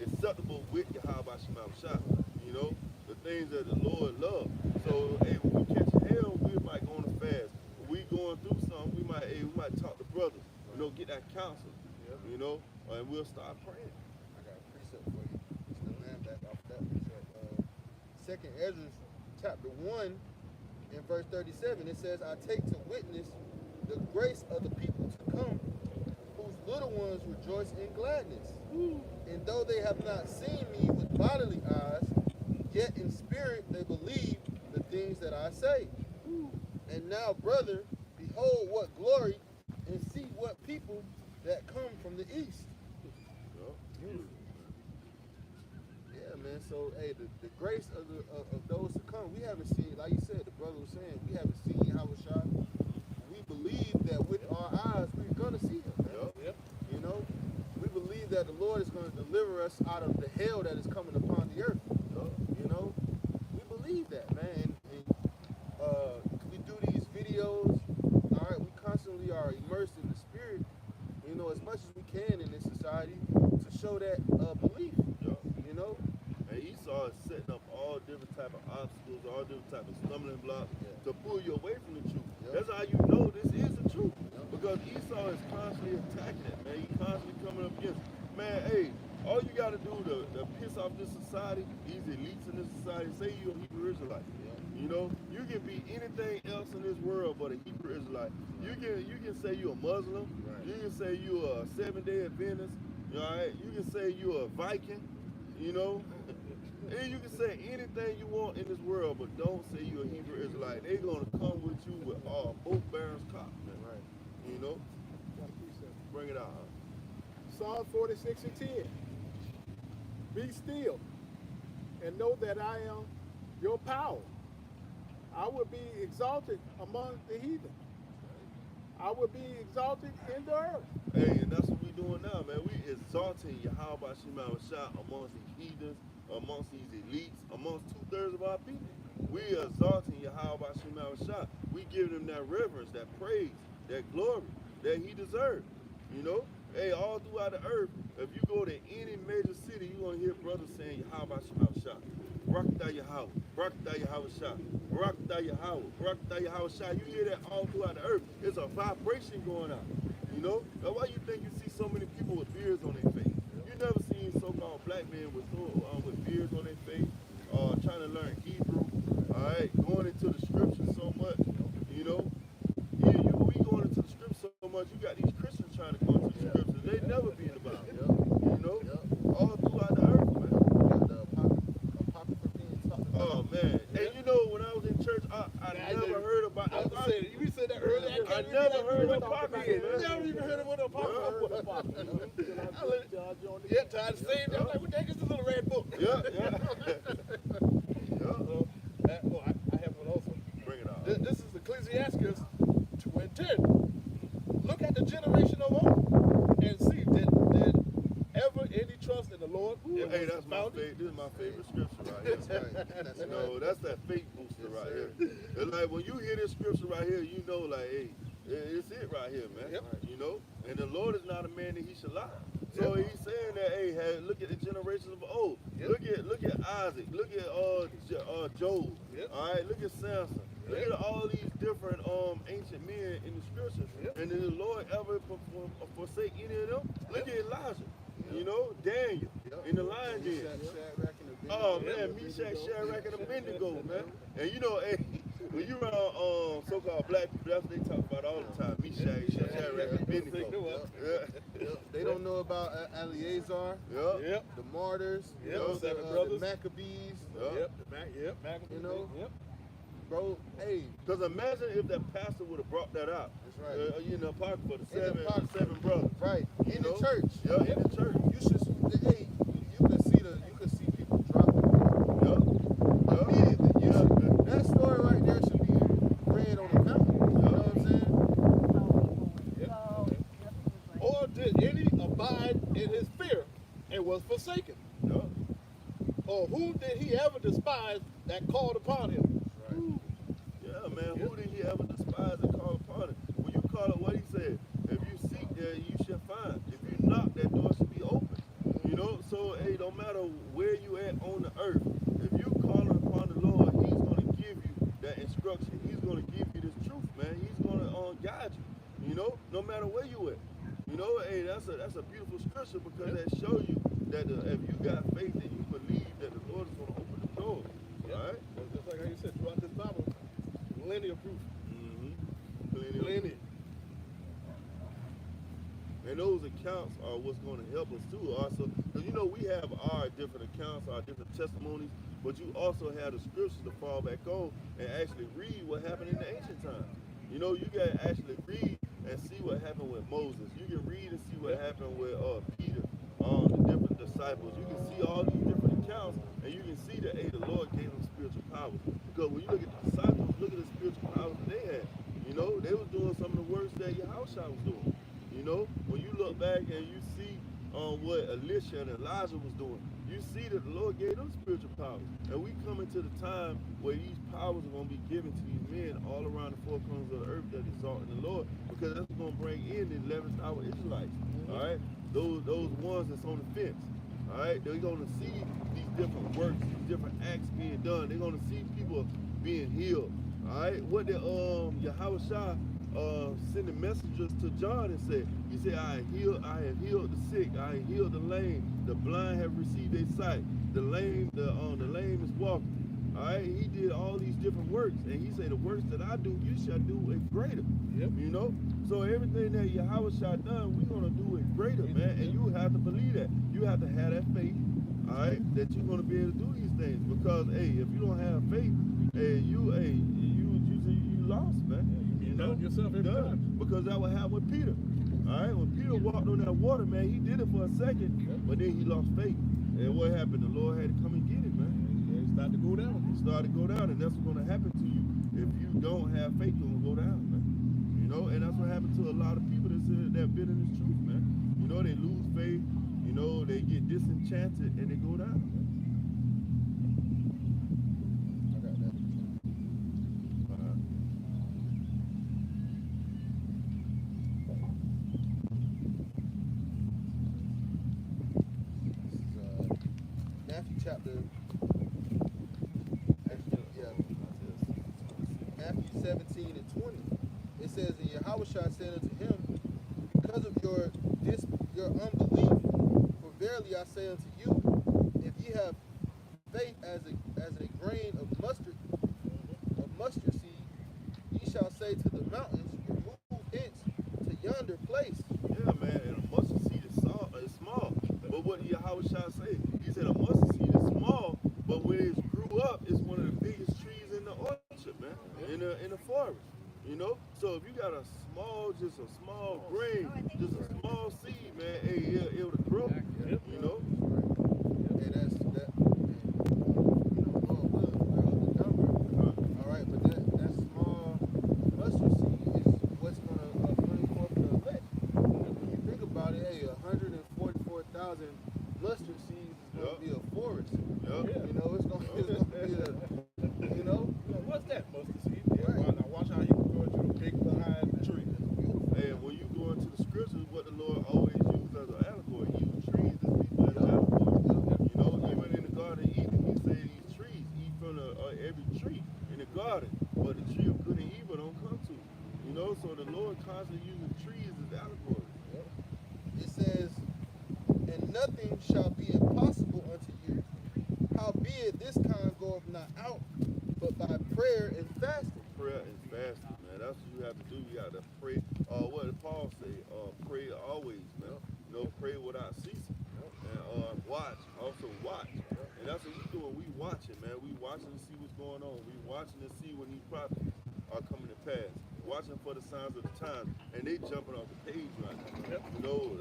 acceptable with Yahweh Shai. You know, the things that the Lord loves. So hey, when we catch hell, we might go on a fast. When we going through something, we might talk to brothers. You know, get that counsel. You know, and we'll start praying. I got a precept for you. Just to land back off that precept. Second Ezra chapter 1 in verse 37, it says, I take to witness the grace of the people to come, whose little ones rejoice in gladness. And though they have not seen me with bodily eyes, yet in spirit they believe the things that I say. And now, brother, behold what glory, and see what people that come from the east. Yeah, man. So, hey, the grace of those to come, we haven't seen. Like you said, the brother was saying, we haven't seen Yahushua. We believe that with our eyes, we're gonna see him. Man. Yep. You know, we believe that the Lord is going to deliver us out of the hell that is coming upon the earth. You know, we believe that, man. And we do these videos. All right, we constantly are immersed in the spirit. You know, as much as we can in this society to show that belief. You know. And Esau is setting up all different type of obstacles, all different type of stumbling blocks to pull you away from the truth. That's how you know this is the truth. Because Esau is constantly attacking it, man. He's constantly coming up against it. Man, hey, all you gotta do to piss off this society, these elites in this society, say you're a Hebrew Israelite. You You know, you can be anything else in this world but a Hebrew Israelite. You can say you're a Muslim. Right. You can say you're a 7-day Adventist. You know, all right? You can say you're a Viking. You know, and you can say anything you want in this world, but don't say you're a Hebrew Israelite. They're gonna come with you with both barrels cocked. Right. You know, bring it out. Psalm 46 and 10. Be still and know that I am your power. I will be exalted among the heathen. I will be exalted in the earth. Hey, and that's what we doing now, man. We exalting Yahweh Shema Shah amongst the heathens, amongst these elites, amongst 2/3 of our people. We exalting Yahweh Shema Shah. We giving him that reverence, that praise, that glory that he deserves. You know? Hey, all throughout the earth, if you go to any major city, you're gonna hear brothers saying Yahweh Shema Shah. Barakatah Yahweh, Barakatah Yahweh Shah, Barakatah Yahweh, Barakatah Yahweh Shah. You hear that all throughout the earth. There's a vibration going on. You know? That's why you think you see so many people with beards on their face. You never seen so-called black men with beards on their face, trying to learn Hebrew, all right, going into the scriptures so much, you know? We going into the scriptures so much, you got these Christians trying to go into the scriptures. They never be in the Bible, you know? All throughout the earth, man. Got the apocrypha being talked about. Oh, man. And you know, when I was in church, I never heard about I was gonna say, you said that earlier. I never heard of Apocrypha, You man. never even heard of what Apocrypha was. John, Yeah, Todd, the same. I'm like, what the heck is this little red book? Yeah, yeah. I have one also. Bring it on. This is Ecclesiastes 2 and 10. Look at the generation of old and see, did ever any trust in the Lord? Hey, that's my favorite. This is my favorite scripture right here. That's right. That's You right. know, that's that faith booster Yes, right sir. here. It's like when you hear this scripture right here, you know, like, hey, it's it right here, man. Yep. You know, and the Lord is not a man that he should lie. So he's saying that, hey, look at the generations of old. Yep. Look at Isaac. Look at Job. Yep. All right, look at Samson. Look Yep. at all these different ancient men in the scriptures. Yep. And did the Lord ever forsake any of them? Look at Elijah. You know, Daniel in the lion den. Shadrach and Abednego. Oh man, Meshach, Shadrach, and Abednego, man. And you know, hey, when you around so-called black people, that's what they talk about all the time. Meshach, Shadrach, and Abednego. Yeah, They don't know about Eleazar, yeah, Yep. the martyrs, Yep, you know, seven the brothers. Maccabees. yeah. Yep. You know? Yep. Bro, hey, Because imagine if that pastor would have brought that out. that's right. You know, Apocrypha, In the the Apocrypha. seven brothers. Right. You In know? the church. Yeah, in the church. You should hey, you could see people drop Yeah, immediately. yeah. That story right there should be read on the fountain. You know what I'm saying? Or did any abide in his fear and was forsaken? Yeah. Or who did he ever despise that called upon him? Yeah, man. Who did he ever despise and call upon it? When you call it what he said, if you seek there, you shall find. If you knock, that door should be open. You know, so hey, no matter where you at on the earth, if you calling upon the Lord, he's gonna give you that instruction. He's gonna give you this truth, man. He's gonna guide you. You know, no matter where you at. You know, hey, that's a beautiful scripture because that show you that if you got faith and you believe that the Lord is gonna open the door. Yep. All right. Just like how you said throughout this Bible, linear proof. Mm-hmm. Linear. And those accounts are what's going to help us too also. Because you know, we have our different accounts, our different testimonies, but you also have the scriptures to fall back on and actually read what happened in the ancient times. You know, you got to actually read and see what happened with Moses. You can read and see what happened with Peter, the different disciples. You can see all these different accounts and you can see that, hey, the Lord gave them spiritual powers. Because when you look at the disciples, look at the spiritual powers that they had. You know, they was doing some of the works that Yahushua was doing. You know, when you look back and you see what Elisha and Elijah was doing, you see that the Lord gave them spiritual powers. And we come into the time where these powers are going to be given to these men all around the four corners of the earth that exalt in the Lord, because that's going to bring in the 11th hour Israelites. All right, those ones that's on the fence. All right, they're going to see these different works, these different acts being done. They're going to see people being healed. All right, what did Yahushua sending messengers to John and said, he said, I have healed the sick, I have healed the lame, the blind have received their sight, the lame is walking. All right, he did all these different works, and he said, "The works that I do, you shall do it greater." Yep. You know, so everything that Yahweh shall done, we're gonna do it greater, man. And you have to believe that. You have to have that faith, all right, that you're gonna be able to do these things. Because hey, if you don't have faith, you lost, man. You know yourself every time. Because that what happened with Peter. All right, when Peter walked on that water, man, he did it for a second, but then he lost faith. And what happened? The Lord had to come and get him, man. It started to go down. It started to go down, and that's what's going to happen to you. If you don't have faith, you're going to go down, man. You know, and that's what happened to a lot of people that have been in this truth, man. You know, they lose faith, you know, they get disenchanted, and they go down, man. I got that. Matthew chapter, Matthew 17 and 20. It says, and Yahushua said unto him, because of your unbelief, for verily I say unto you, if ye have faith as a grain of mustard seed, ye shall say to the mountains, remove hence to yonder place. Yeah, man, and a mustard seed is small. But what did Yahweh say? He said a mustard seed is small, but when it grew up, it's one of the biggest trees in the orchard, man, in the forest. You know? So if you got a small grain, just a small seed, man, hey, it'll grow. You know? And that's that. All right, but that small mustard seed is what's gonna bring forth the elect. When you think about it, hey, 144,000 mustard seeds is gonna be a forest. Yep. You know, it's gonna be you know. What's that mustard seed? Right. Now watch how he can go into a big behind tree. And when you go into the scriptures, what the Lord always used as an allegory, he used trees as people as an allegory. You know, even in the Garden of Eden, he said these trees, eat from every tree in the garden, but the tree of good and evil don't come to. You know, so the Lord constantly using trees as allegories. It says, and nothing shall be impossible unto you. Howbeit this kind goeth not out, but by prayer and fasting. Prayer and fasting, man. That's what you have to do. You got to pray. What did Paul say? Pray always, man. You know, pray without ceasing. And watch. Also watch. And that's what we doing. We watching, man. We watching to see what's going on. We watching to see when these prophecies are coming to pass. Watching for the signs of the times, and they jumping off the page right now. You know,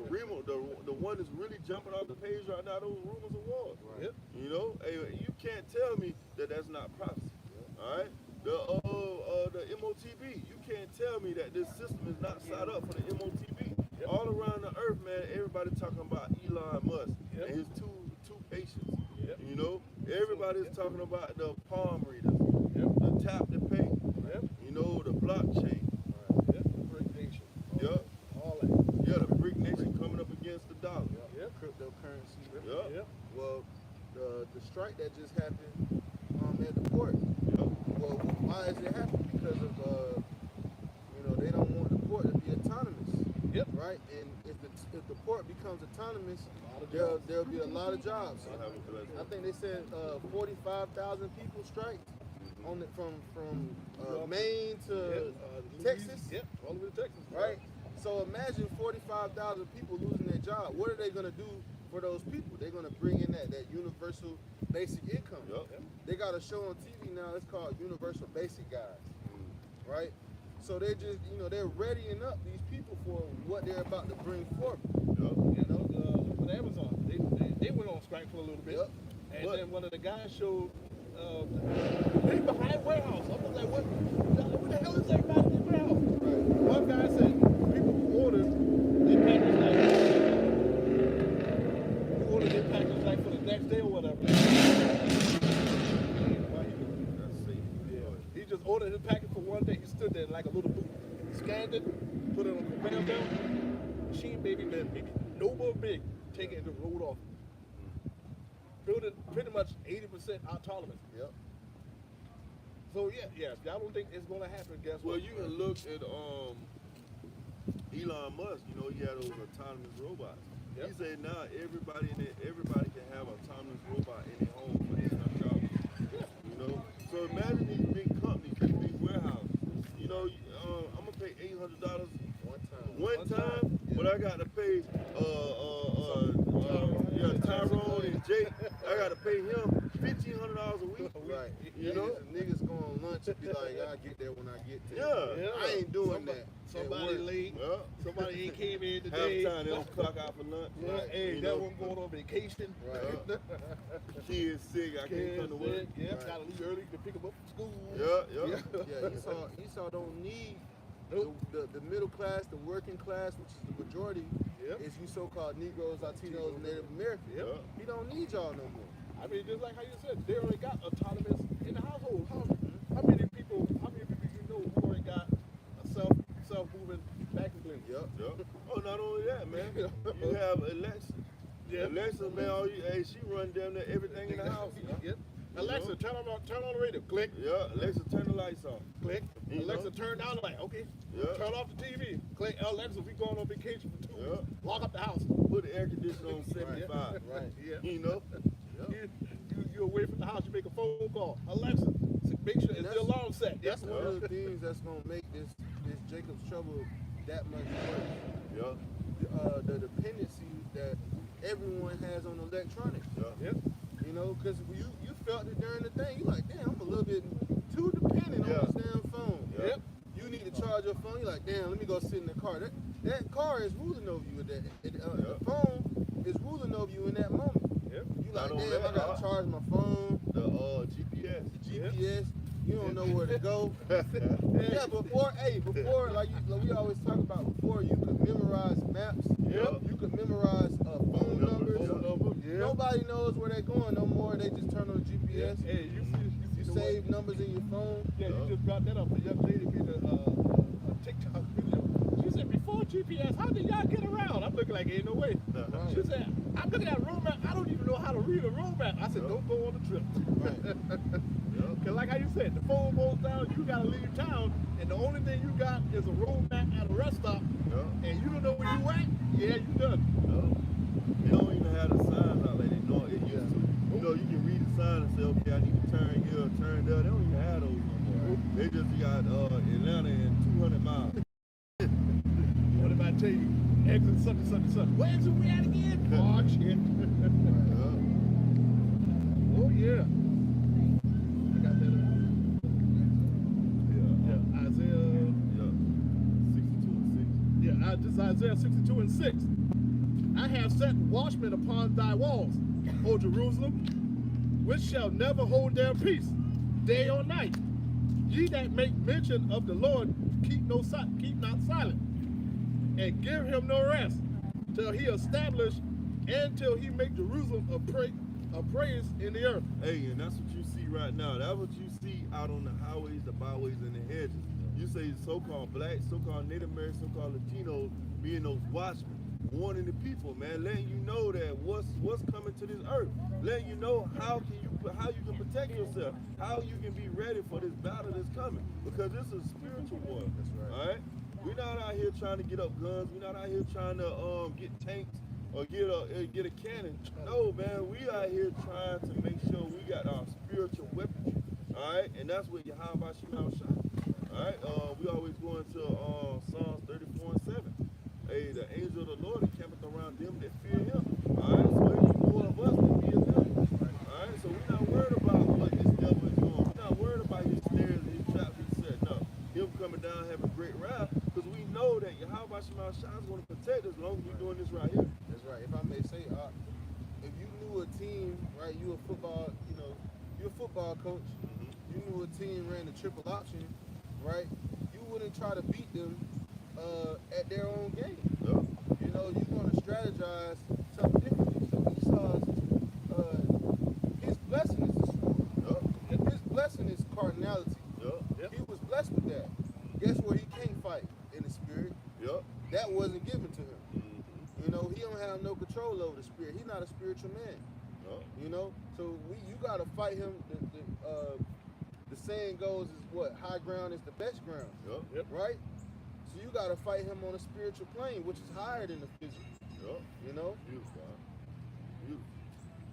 the one that's really jumping off the page right now, those rumors of wars. Yep. You know, hey, you can't tell me that that's not prophecy. All right, the MOTB, you can't tell me that this system is not set up for the MOTB. All around the earth, man, everybody talking about Elon Musk and his two patients. You know, everybody's talking about the palm readers, the tap to pay. You know, the blockchain. The brick nation. All that. Yeah, the brick nation coming up against the dollar. Cryptocurrency. Well, Well, the strike that just happened at the port. Well, why is it happening? Because of they don't want the port to be autonomous. Right? And if the port becomes autonomous, there'll be a lot of jobs. I think they said 45,000 people strike on it from Maine to Texas. All the way to Texas. Right? So imagine 45,000 people losing their job. What are they going to do for those people? They're going to bring in that universal basic income. They got a show on TV now. It's called Universal Basic Guys. Right? So they just, they're readying up these people for what they're about to bring forth. You know, with Amazon, they went on strike for a little bit. And then one of the guys showed right behind warehouse. I was like, what the hell is everybody in the warehouse? One guy said, people who ordered their package like for the next day or whatever. He just ordered his package for one day. He stood there like a little booth. Scanned it, put it on the conveyor belt. Machine baby no more big. Take it and just rolled off. Building pretty much 80% autonomous. So if y'all don't think it's gonna happen, guess what? Well, you can look at Elon Musk. You know, he had those autonomous robots. He said now everybody can have an autonomous robot in their home for their job. So imagine these big companies, these big warehouses. You know, I'm gonna pay $800 one time, but I got to pay Tyrone and Jake. I got to pay him $1,500 a week. Right. You know? Niggas go on lunch and be like, I'll get there when I get there. Yeah. I ain't doing that. Somebody late. Yeah. Somebody ain't came in today. Half the time they don't clock out for lunch. Right. Hey, You that know? one going on vacation. Right. Kids sick, I can't come to work. Yeah, Right. gotta leave early to pick them up from school. Yeah. Yeah, Esau don't need the middle class, the working class, which is the majority, is you so-called Negroes, Latinos, and Native Americans. Yeah. He don't need y'all no more. I mean, just like how you said, they already got autonomous in the household. How many people you know who already got a self-moving vacuum cleaner? Yep. Oh, not only that, man. You have Alexa. Yeah. Alexa, man, she run down there everything in the house. Yep. Alexa, turn on the radio. Click. Yeah, Alexa, turn the lights off. Click. You Alexa, know? turn down the light. Okay. Yeah. Turn off the TV. Click. Alexa, we going on vacation for 2 weeks. Yeah. Lock up the house. Put the air conditioner on 75. Right. Yeah. You know? You're away from the house. You make a phone call. Alexa, make sure it's the alarm set. That's Yes. one of the things that's gonna make this Jacob's trouble that much worse. Yeah. The dependency that everyone has on electronics. Yeah. Yep. You know, because you felt it during the thing. You like, damn, I'm a little bit too dependent on this damn phone. Yeah. Yep. You need to charge your phone. You're like, damn, let me go sit in the car. That car is ruling over you. The phone is ruling over you in that moment. Yep. You like, Not only damn, that, I gotta charge my phone, The GPS. the GPS. You don't know where to go. Yeah, before, like we always talk about, before you could memorize maps. Yep. You could memorize phone numbers. Yeah. Nobody knows where they're going no more. They just turn on the GPS. Hey, you You the save one- numbers in your phone. Yeah, you just brought that up. The young lady made a TikTok video. She said, before GPS, how did y'all get around? I'm looking like, ain't no way. Right. She said, I'm looking at a road map. I don't even know how to read a road map. I said, don't go on the trip. Right. Because like how you said, the phone goes down, you got to leave town, and the only thing you got is a road map at a rest stop, and you don't know where you at, yeah, you done. They don't even have the signs out like they know it used to. You know, you can read the sign and say, okay, I need to turn here, turn there. They don't even have those no more. They just got Atlanta in 200 miles. What if I tell you, exit such and such and such? Where exit we at again? Oh, shit. Oh, yeah. I got that. Yeah, Isaiah. Yeah, 62 and 6. Yeah, this is Isaiah 62 and 6. I have set watchmen upon thy walls, O Jerusalem, which shall never hold their peace, day or night. Ye that make mention of the Lord, keep not silent, and give him no rest, till he establish and till he make Jerusalem a praise in the earth. Hey, and that's what you see right now. That's what you see out on the highways, the byways, and the hedges. You say so-called blacks, so-called Native Americans, so-called Latinos being those watchmen, warning the people, man, letting you know that what's coming to this earth, letting you know how you can protect yourself, how you can be ready for this battle that's coming, because this is a spiritual war. That's right. All right, we're not out here trying to get up guns. We're not out here trying to get tanks or get a cannon. No, man, we out here trying to make sure we got our spiritual weaponry. All right, and that's what Yahweh Shemau shot. All right, we always go into Psalms 34 and 7. Hey, the angel of the Lord encampeth around them that fear him. All right, so there's more of us than fear them. All right, so we're not worried about what this devil is doing. We're not worried about his snares and his traps he's setting up. Him coming down having great wrath, because we know that Yahweh Shemau Shah is going to protect us as long as we're doing this right here. That's right. If I may say, if you knew a team, right, you're a football coach, you knew a team ran the triple option, right, you wouldn't try to beat them at their own game. Yeah. You know, you're going to strategize something differently. So Esau's, his blessing is the sword. Yeah. His blessing is carnality. Yeah. He was blessed with that. Guess where he can't fight? In the spirit. Yeah. That wasn't given to him. You know, he don't have no control over the spirit. He's not a spiritual man. Yeah. You know, so you gotta fight him. The saying goes is what? High ground is the best ground. Yeah. Right? So you gotta fight him on a spiritual plane, which is higher than the physical. Yeah. You know? Beautiful. Beautiful.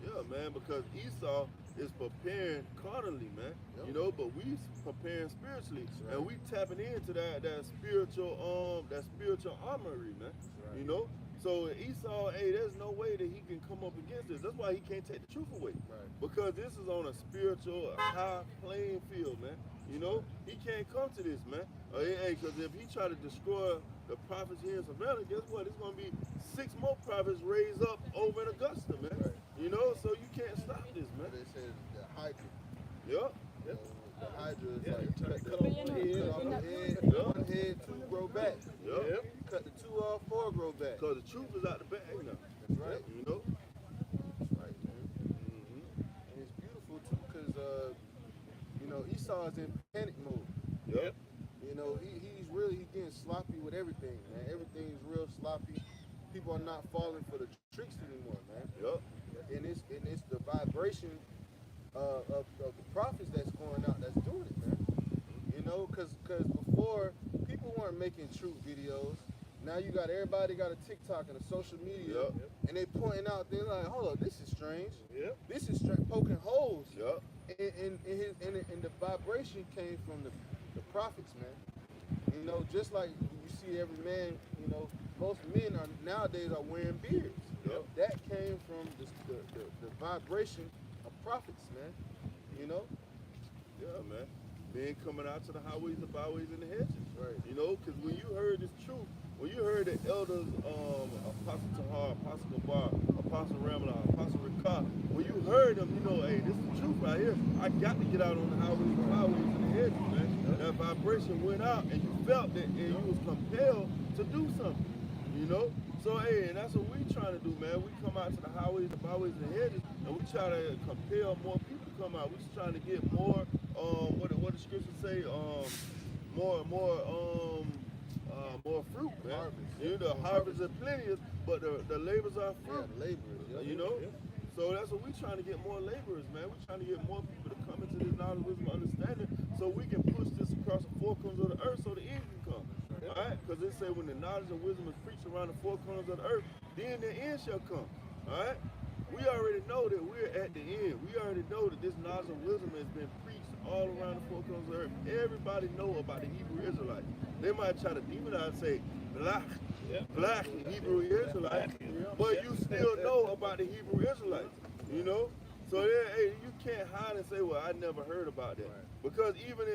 Yeah, man, because Esau, is preparing carnally, man. Yep. You know, but we preparing spiritually, That's right. and we tapping into that spiritual armory, man. right. You know. So Esau, hey, there's no way that he can come up against this. That's why he can't take the truth away. Right. Because this is on a spiritual high playing field, man. You know, he can't come to this, man. Hey, because if he try to destroy the prophets here in Savannah, guess what? It's gonna be 6 more prophets raised up over in Augusta, man. Right. You know, so you can't stop this, man. They said the Hydra. Yup. You know, the Hydra is Yeah, like cut cut off off one head. one head, Yeah. one head, 2 grow back. Yup. Yep. Cut the 2 off, 4 grow back. Because the truth is out the bag now. That's right. You know. That's right, man. And it's beautiful too, cause you know, Esau is in panic mode. Yup. You know, he's getting sloppy with everything, man. Everything's real sloppy. People are not falling for the tricks anymore, man. Yup. And it's the vibration of the prophets that's going out that's doing it, man. You know, cause before people weren't making truth videos. Now you got everybody got a TikTok and a social media, Yup. and they pointing out. They're like, hold up, this is strange. Yep. This is poking holes. Yup. And the vibration came from the prophets, man. You know, just like you see every man, you know, most men are nowadays are wearing beards. Yep. That came from the vibration of prophets, man. You know? Yeah, man. Men coming out to the highways, the byways, and the hedges. Right. You know, because when you heard this truth, when you heard the elders, Apostle Tahar, Apostle Gabar, Apostle Ramla, Apostle Ricard, when you heard them, you know, hey, this is the truth right here. I got to get out on the highways, the byways, and the hedges, man. That vibration went out, and you felt it, and you was compelled to do something. You know? So, hey, and that's what we trying to do, man. We come out to the highways, the byways, and the hedges, and we try to compel more people to come out. We just trying to get more, what the scriptures say, more fruit, man. Harvest. You know, the harvest is plenteous, but the labors are Yeah, fruit. the laborers. Yeah. You know? So that's what we trying to get more laborers, man. We trying to get more people to come into this knowledge, wisdom, understanding, so we can push this across the four corners of the earth so the end can come. All right? Because they say when the knowledge and wisdom is preached around the four corners of the earth, then the end shall come. All right? We already know that we're at the end. We already know that this knowledge and wisdom has been preached all around the four corners of the earth. Everybody know about the Hebrew Israelites. They might try to demonize and say, black Hebrew Israelites, but you still know about the Hebrew Israelites, you know? So hey, you can't hide and say, well, I never heard about that. Because even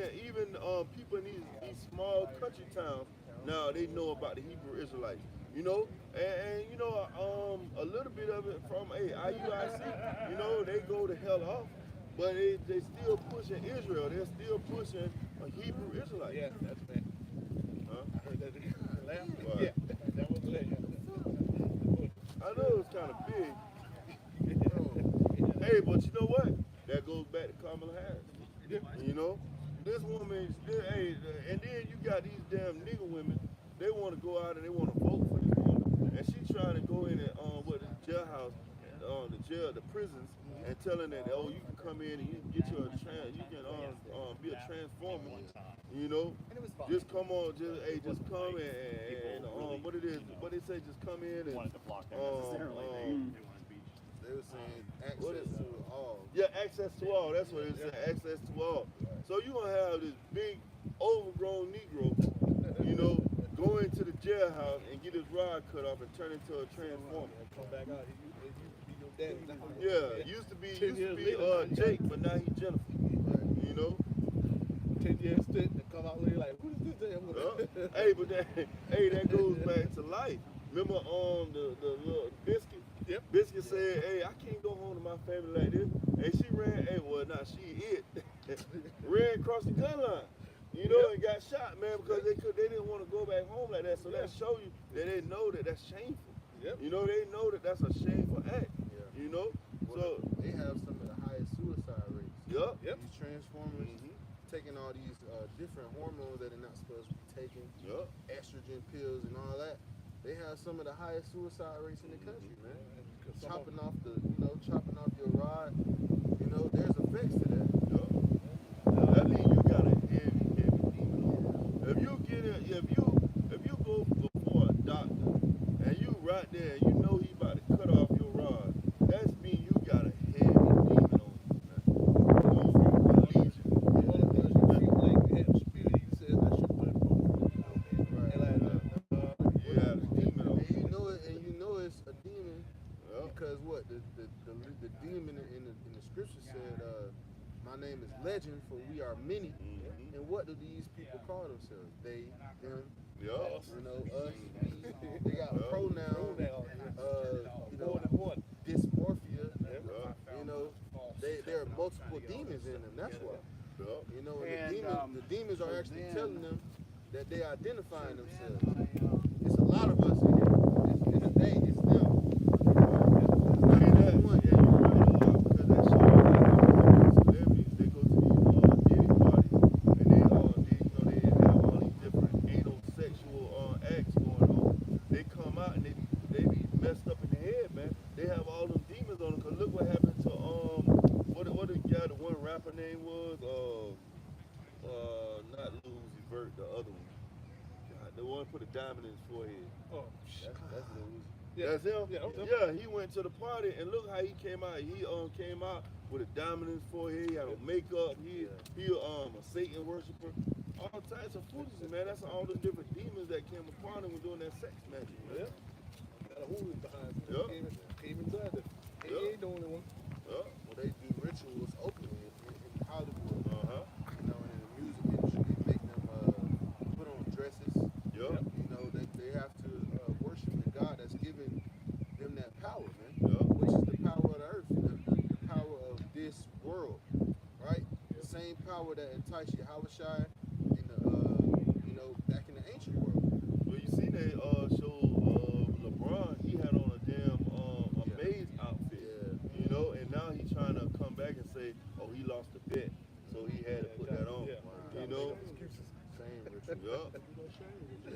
people in these small country towns, now they know about the Hebrew Israelites, you know? And you know, a little bit of it from IUIC, you know, they go to hell off, but they still pushing Israel. They're still pushing a Hebrew Israelite. Yeah, that's man. Huh? I heard that laugh. Wow. Yeah, that was it. I know it's kind of big. Hey, but you know what? That goes back to Kamala Harris. You know, this woman, hey, and then you got these damn nigga women. They want to go out and they want to vote for this woman, and she trying to go in and the jailhouse, the prisons, and telling that, oh, you can come in and you can get you be a transformer. You know, just come on, just come and what it is, what they say, just come in and They were saying access to all. yeah, access to all. That's what it said, access to all. So you gonna have this big, overgrown Negro, you know, go into the jailhouse and get his rod cut off and turn into a transformer. Come back out. He your daddy now. Yeah, used to be 10 years later, Jake, but now he's Jennifer. You know. 10 years stint and come out later like, what is this damn woman? Hey, but that goes back to life. Remember the little Biscuit? Yep. Biscuit said, hey, I can't go home to my family like this. And she ran, ran across the gun line. You know, and got shot, man, because they didn't want to go back home like that. So that show you that they know that that's shameful. Yep. You know, they know that that's a shameful act. Yeah. You know, Well, they have some of the highest suicide rates. Yep. These transformers taking all these different hormones that they're not supposed to be taking, estrogen pills and all that. They have some of the highest suicide rates in the country, man. Chopping off your rod. You know, there's effects to that. That means you got a heavy demon. If you go before a doctor and you right there, you know he about to cut off your rod. That's mean you got a heavy demon on you, man. because what the demon in the scripture said, my name is Legend, for we are many. Mhm. And what do these people call themselves? They, them, Yeah. you know, us. They got pronouns, you know, One. dysmorphia. Yeah. You know, there are multiple demons in them. That's why. Yeah. You know, and And, the demons are so actually then- telling them that they identifying So themselves. then, It's a lot of us in here. It's they, it's them. I mean, that, One. yeah, you're right a lot because that shit, like, celebrities, they go to these dating parties and they you know, they have all these different anal sexual acts going on. They come out and they be messed up in the head, man. They have all them demons on them. Cause look what happened to what the guy, the one rapper name was, not Lil Uzi Vert, the other one. God, the one put a diamond in his forehead. Oh, That's Lil Uzi. yeah. That's him? Yeah. He went to the party and look how he came out. He came out with a diamond in his forehead, he had on makeup, he a Satan worshiper. All types of foolishness, man. That's all the different demons that came upon him when doing that sex magic, man. Got a hooligan behind him. Yeah. Came inside it. He Yeah. ain't the only one. Well, they do rituals openly in Hollywood. Uh-huh. You know, and in the music industry, they make them put on dresses. Yeah. You know, they have to worship the God that's given them that power, man. Yeah. Which is the power of the earth, the power of this world, right? The same power that enticed Yahushua in the, you know, back in the ancient world. Well, you see they show LeBron, he had on a damn maze outfit. Yeah. You know, and now he's trying to come back and say, oh, he lost a bet, so he had to put that on. Yeah. You know? Same ritual. Yeah.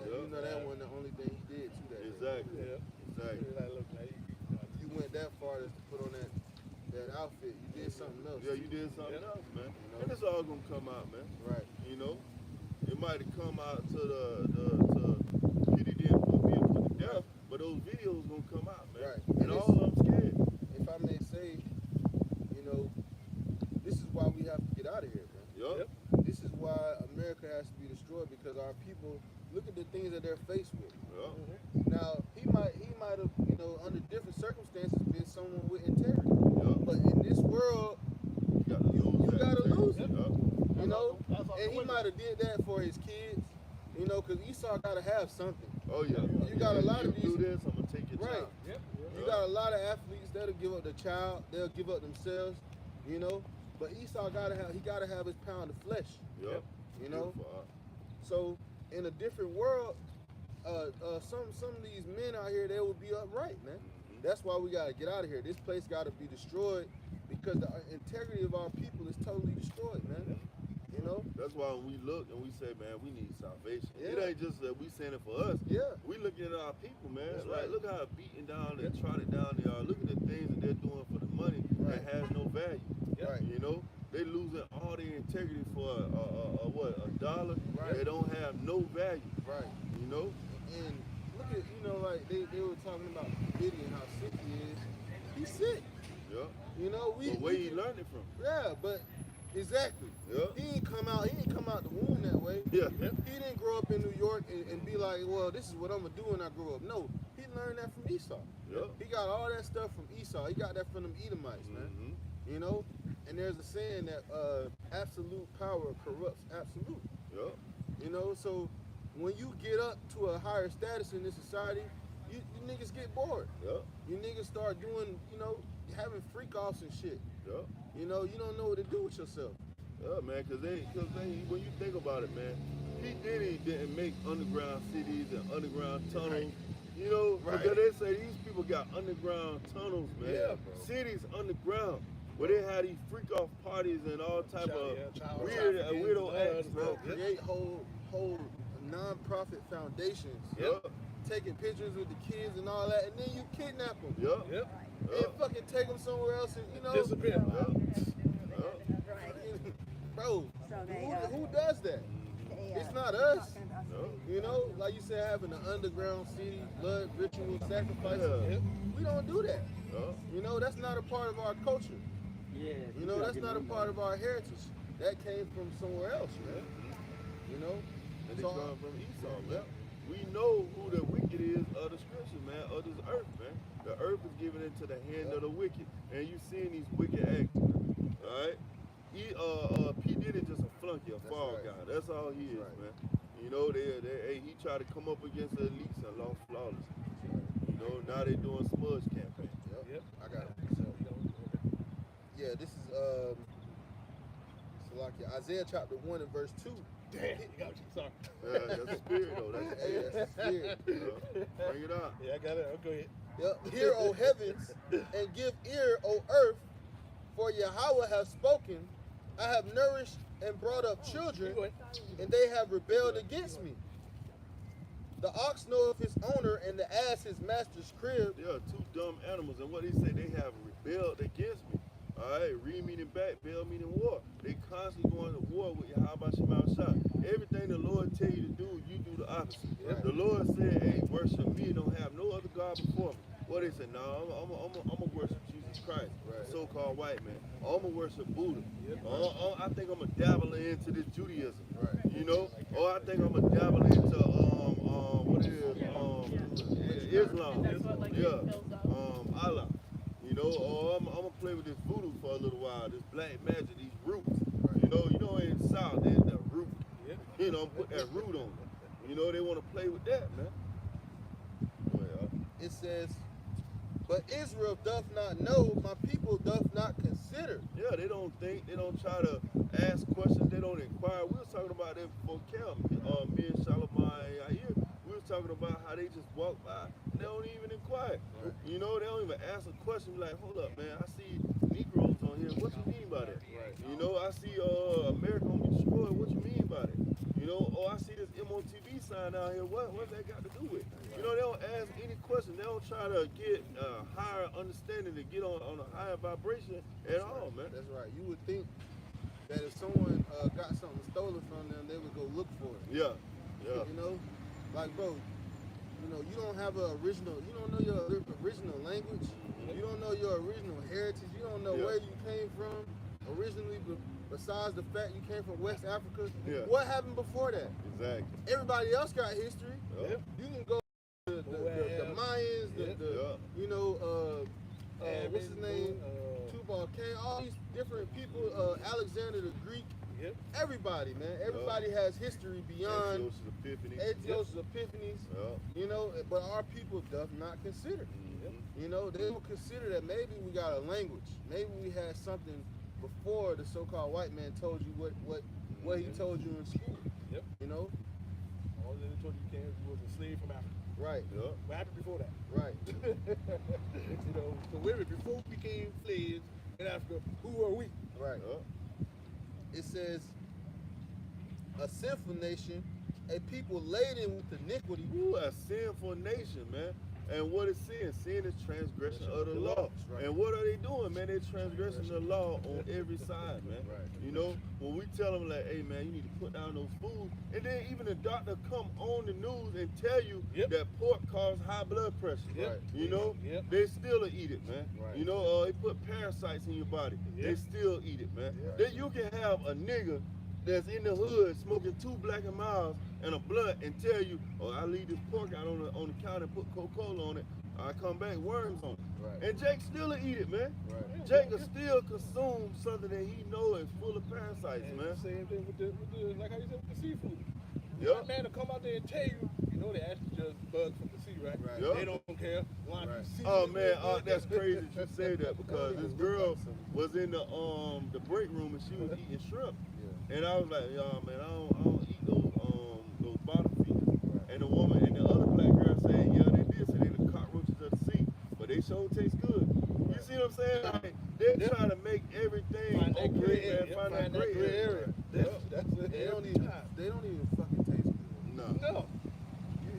You know that wasn't the only thing he did to that. Exactly. Yeah. Exactly. Like, look, now You went that far as to put on that outfit. You did something else. Yeah, you did something Yeah. else, man. You know? And it's all gonna come out, man. Right. You know, it might have come out to Kitty didn't put me put to death, but those videos gonna come out, man. Right. And And all of them scared. If I may say, you know, this is why we have to get out of here, man. Yup. This is why America has to be destroyed, because our people look at the things that they're faced with. Yup. Now, he might have, you know, under different circumstances been someone with integrity. Yup. But in this world, You gotta lose you that. gotta lose it. Yup. You know, That's all and the he window. might have did that for his kids, you know, because Esau gotta have something. Oh yeah. You got a lot of You do these- this, I'm gonna take your Right. child. Yep. You got a lot of athletes that'll give up the child, they'll give up themselves, you know. But Esau gotta have his pound of flesh, Yup. you know. Beautiful. So in a different world, some of these men out here, they will be upright, man. That's why we gotta get out of here. This place gotta be destroyed because the integrity of our people is totally destroyed, man. You know? That's why when we look and we say, man, we need salvation. It Yeah. ain't just that we saying it for us. Yeah. We looking at our people, man. That's Like, right. look how beaten down and trodden down they are. Look at the things that they're doing for the money Right. that has no value. Right. You know, they losing all their integrity for a dollar. Right. They don't have no value. Right. You know. And look at, you know, like they were talking about Diddy and how sick he is. He's sick. Yeah. You know, But where he learned it from? Yeah, but exactly. Yeah. He ain't come out the womb that way. Yeah. He didn't grow up in New York and be like, well, this is what I'm gonna do when I grow up. No, he learned that from Esau. Yeah. He got all that stuff from Esau. He got that from them Edomites, man. Mm-hmm. You know? And there's a saying that absolute power corrupts absolute. Yeah. You know, so when you get up to a higher status in this society, you niggas get bored. Yeah. You niggas start doing, you know, having freak offs and shit. Yeah. You know, you don't know what to do with yourself. Yeah, man, cause they, when you think about it, man, P. Diddy didn't make underground cities and underground tunnels. Right. You know, Right. because they say these people got underground tunnels, man. Yeah, bro. Cities underground, where they had these freak off parties and all type of child weird, trafficking, weirdo acts, Bro, bro. create whole non-profit foundations. Yeah, Taking pictures with the kids and all that, and then you kidnap them. yeah, Yep. And fucking take them somewhere else, and you know, Disappear. bro, So they, who does that? It's not us. You know, like you said, having an underground city, blood ritual, sacrifices. Yeah. We don't do that. yeah. You know, that's not a part of our culture. Yeah. You know, that's not a part of our heritage. That came from somewhere else, man. You know? And they So- come from Esau, man. we know who the wicked is of the scripture, man, of this earth, man. The earth is given into the hand of the wicked, and you seeing these wicked acts, man. All right. P Diddy just a flunky, a fall guy. That's all he is, man. You know, he tried to come up against the elites and lost flawless. You know, now they doing smudge campaign. Yep. I got it. So, yeah, this is Salakia. Isaiah chapter 1 and verse 2. Damn, you got you. Sorry. That's the spirit, though. That's the spirit. Bring it out. Yeah, I got it. I'll go ahead. Yep. Hear, O heavens, and give ear, O earth, for Yahweh has spoken. I have nourished and brought up children, and they have rebelled against me. The ox knoweth his owner, and the ass his master's crib. They are two dumb animals, and what they say, they have rebelled against me. All right, re meaning back, bell meaning war. They constantly going to war with Yahweh Shema Shah. Everything the Lord tell you to do, you do the opposite. Right. The Lord said, hey, worship me, don't have no other God before me. What they said, no, I'm gonna worship Jesus Christ, so-called white man. I'm gonna worship Buddha. I think I'm gonna dabble into this Judaism. You know? Or I think I'm gonna dabble into what it is, Islam. Allah. You know, or I'm gonna play with this voodoo for a little while, this black magic, these roots. You know in the South, there's the root. You know, put that root on them. You know, they want to play with that, man. It says, but Israel doth not know, my people doth not consider. Yeah, they don't think, they don't try to ask questions, they don't inquire. We was talking about that before camp, me and Shalimar and Yair. We was talking about how they just walk by and they don't even inquire. You know, they don't even ask a question like, hold up, man, I see Negroes on here. What you mean by that? You know, I see America gonna be destroyed. What you mean by that? You know, or I see this MOTV sign out here. What's that got to do with? You know, they don't ask any question. They don't try to get higher understanding, to get on a higher vibration at all, man. That's right. You would think that if someone got something stolen from them, they would go look for it. Yeah. You know, like, bro, you know, you don't have a original, you don't know your original language. You don't know your original heritage. You don't know where you came from originally, besides the fact you came from West Africa. What happened before that? Exactly. Everybody else got history. You can go to the Mayans, you know, what's his name? Tubal Cain, all these different people, Alexander the Greek. Everybody, man. Everybody has history beyond Antiochus Epiphanes. You know, but our people does not consider. You know, they don't consider that maybe we got a language. Maybe we had something before the so-called white man told you what he told you in school. You know? All they told you was a slave from Africa. Right. What happened before that? Right. You know, so women, before we became slaves in Africa, who were we? Right. It says, a sinful nation, a people laden with iniquity. Ooh, a sinful nation, man. And what is sin? Sin is transgression of the law. And what are they doing, man? They're transgressing the law on every side, man. You know, when we tell them like, hey, man, you need to put down those foods, and then even the doctor come on the news and tell you that pork causes high blood pressure. You know, they still eat it, man. You know, they put parasites in your body. They still eat it, man. Then you can have a nigga that's in the hood smoking 2 Black and Milds and a blunt and tell you, oh, I leave this pork out on the counter and put Coca-Cola on it. I come back, worms on it. And Jake still eat it, man. Jake will still consume something that he know is full of parasites, man. Same thing with the like how you said, with the seafood. Yep. Man to come out there and tell you, you know, they actually just bugs from the sea, right? They don't care. Oh man, that's crazy that you say that, because this girl was in the break room and she was eating shrimp. And I was like, y'all, man, I don't eat those bottom feeders. And the woman and the other black girl said, yeah, they did say they the cockroaches of the sea, but they sure taste good. You see what I'm saying? Like, they're trying to make everything find that gray area. Find that gray area. That's it. They don't even fucking taste good. No.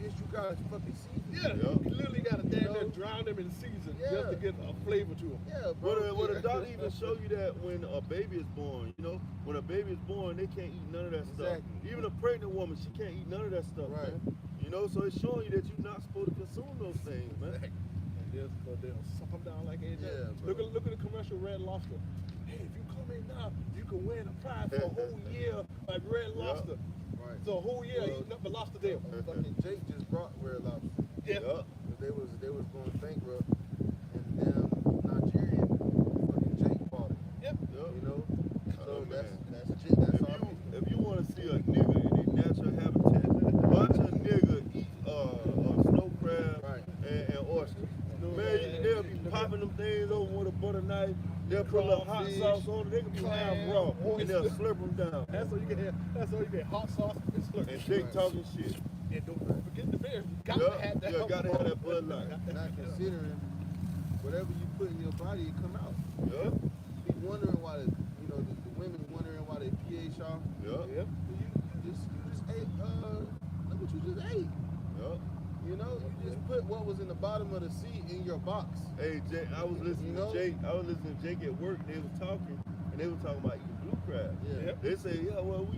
You gotta fucking season. You literally gotta damn near drown them in season just to get a flavor to them. Would a doctor even show you that when a baby is born? You know, when a baby is born, they can't eat none of that stuff. Even a pregnant woman, she can't eat none of that stuff, man. You know, so it's showing you that you're not supposed to consume those things, man. But they'll suck them down like anything. Look at the commercial Red Lobster. Hey, if you come in now, you can win a prize for a whole year like Red Lobster. Right. So a whole year eating up the lobster tail. Fucking Jake just brought Red Lobster. Yeah. Yup. 'Cause they was going bankrupt, and then Nigerian fucking Jake bought it. Yep. Yup. You know, so Oh, that's man. legit. That's all. If you want to see a nigga in their natural habitat, watch a nigga eat snow crab Right. and oysters. Man, they'll be popping them things over with a butter knife. They'll put a little hot Crawfish, sauce on it. They can be half raw, and they'll oyster. slurp them down. That's all you get here. That's all you get. Hot sauce and slurp. And Jake talking shit. And don't forget the beers. You got Yeah, to have that. yeah, gotta have that Bud Light. Not considering whatever you put in your body, it come out. Yeah, Be wondering why the women wondering why they pH off. yeah, Yep. You just ate. Look what you just ate. yeah. You know, you just put what was in the bottom of the seat in your box. Hey, Jake, I was listening You know? to Jake. I was listening to Jake at work. They was talking, and they were talking about eating blue crab. Yeah. Yep. They say, yeah, well, we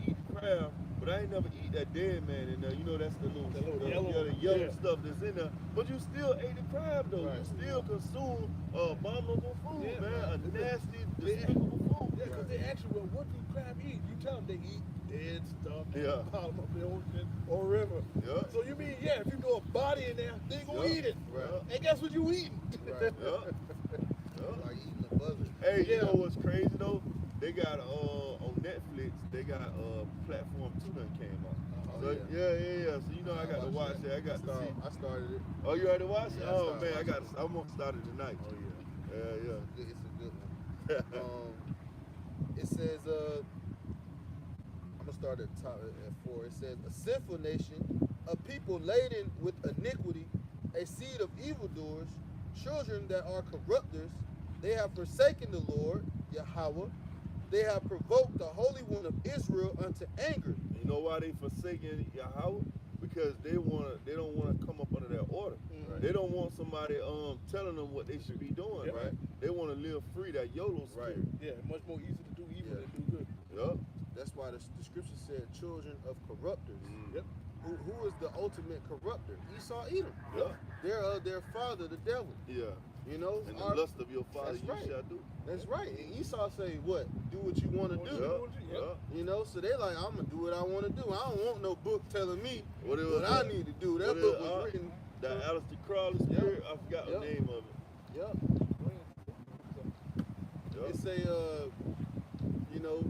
eat the crab, but I ain't never eat that dead man in there. You know, that's the little yellow- yellow yeah. stuff that's in there. But you still ate the crab though. Right. You still consume abominable food, Yeah, man. right. A nasty, Yeah. despicable food. Yeah, because they actually, well, what do crab eat? You tell them they eat dead stuff at Yeah. the bottom of the ocean or river. Yeah. So you mean, yeah, if you throw a body in there, they gonna Yeah. eat it. Right. And guess what you eating? Right. Yeah. Yeah. Like eating a buzzard. Hey, Yeah. you know what's crazy though? They got on Netflix. They got Platform 2 that came out. Oh, So, yeah. So you know I got to watch it. I got to see. I started it. Oh, you already watched it? Yeah, I Oh started man, watching I'm gonna start it tonight. Oh yeah. Yeah, It's a good one. It says, I'm gonna start at the top at 4. It says, a sinful nation, a people laden with iniquity, a seed of evildoers, children that are corrupters. They have forsaken the Lord, Yahweh. They have provoked the Holy One of Israel unto anger. You know why they forsaken Yahweh? Because they don't wanna come up under their order. Right. They don't want somebody telling them what they should be doing, Yep. right? They want to live free, that YOLO spirit. Right. Yeah, much more easy to do evil Yeah. than do good. Yup. That's why the scripture said children of corrupters. Yep. Who is the ultimate corrupter? Esau, Edom. Yup. They're of their father, the devil. Yeah. You know, And the Our- lust of your father That's you right. shall do. That's right. And Esau say, what? Do what you want to do. Yep. Yup. You know, so they like, I'm gonna do what I want to do. I don't want no book telling me What it what was, I need to do. That what it book was, was written. That Aleister Crowley spirit, I forgot Yep. the name of it. Yep. Yup. It say, you know,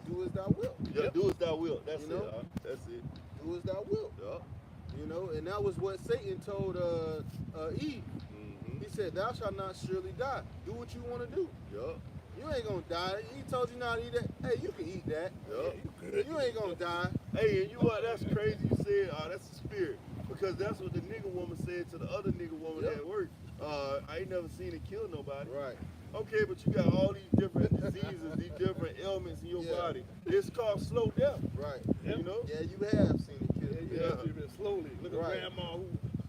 do as thou wilt. Yeah, do as thou wilt. That's You know? it. That's it. Do as thou wilt. Yup. You know, and that was what Satan told Eve. Mm-hmm. He said, thou shalt not surely die. Do what you want to do. Yup. You ain't gonna die. He told you not to eat that. Hey, you can eat that. Yup. You ain't gonna die. Hey, and you know what? That's crazy. You said, that's the spirit. Because that's what the nigga woman said to the other nigga woman Yep. at work. I ain't never seen it kill nobody. Right. Okay, but you got all these different diseases, these different ailments in your Yeah. body. It's called slow death. Right. You know? Yeah, you have seen it kill. Yeah. You've been slowly. Look at Right. grandma who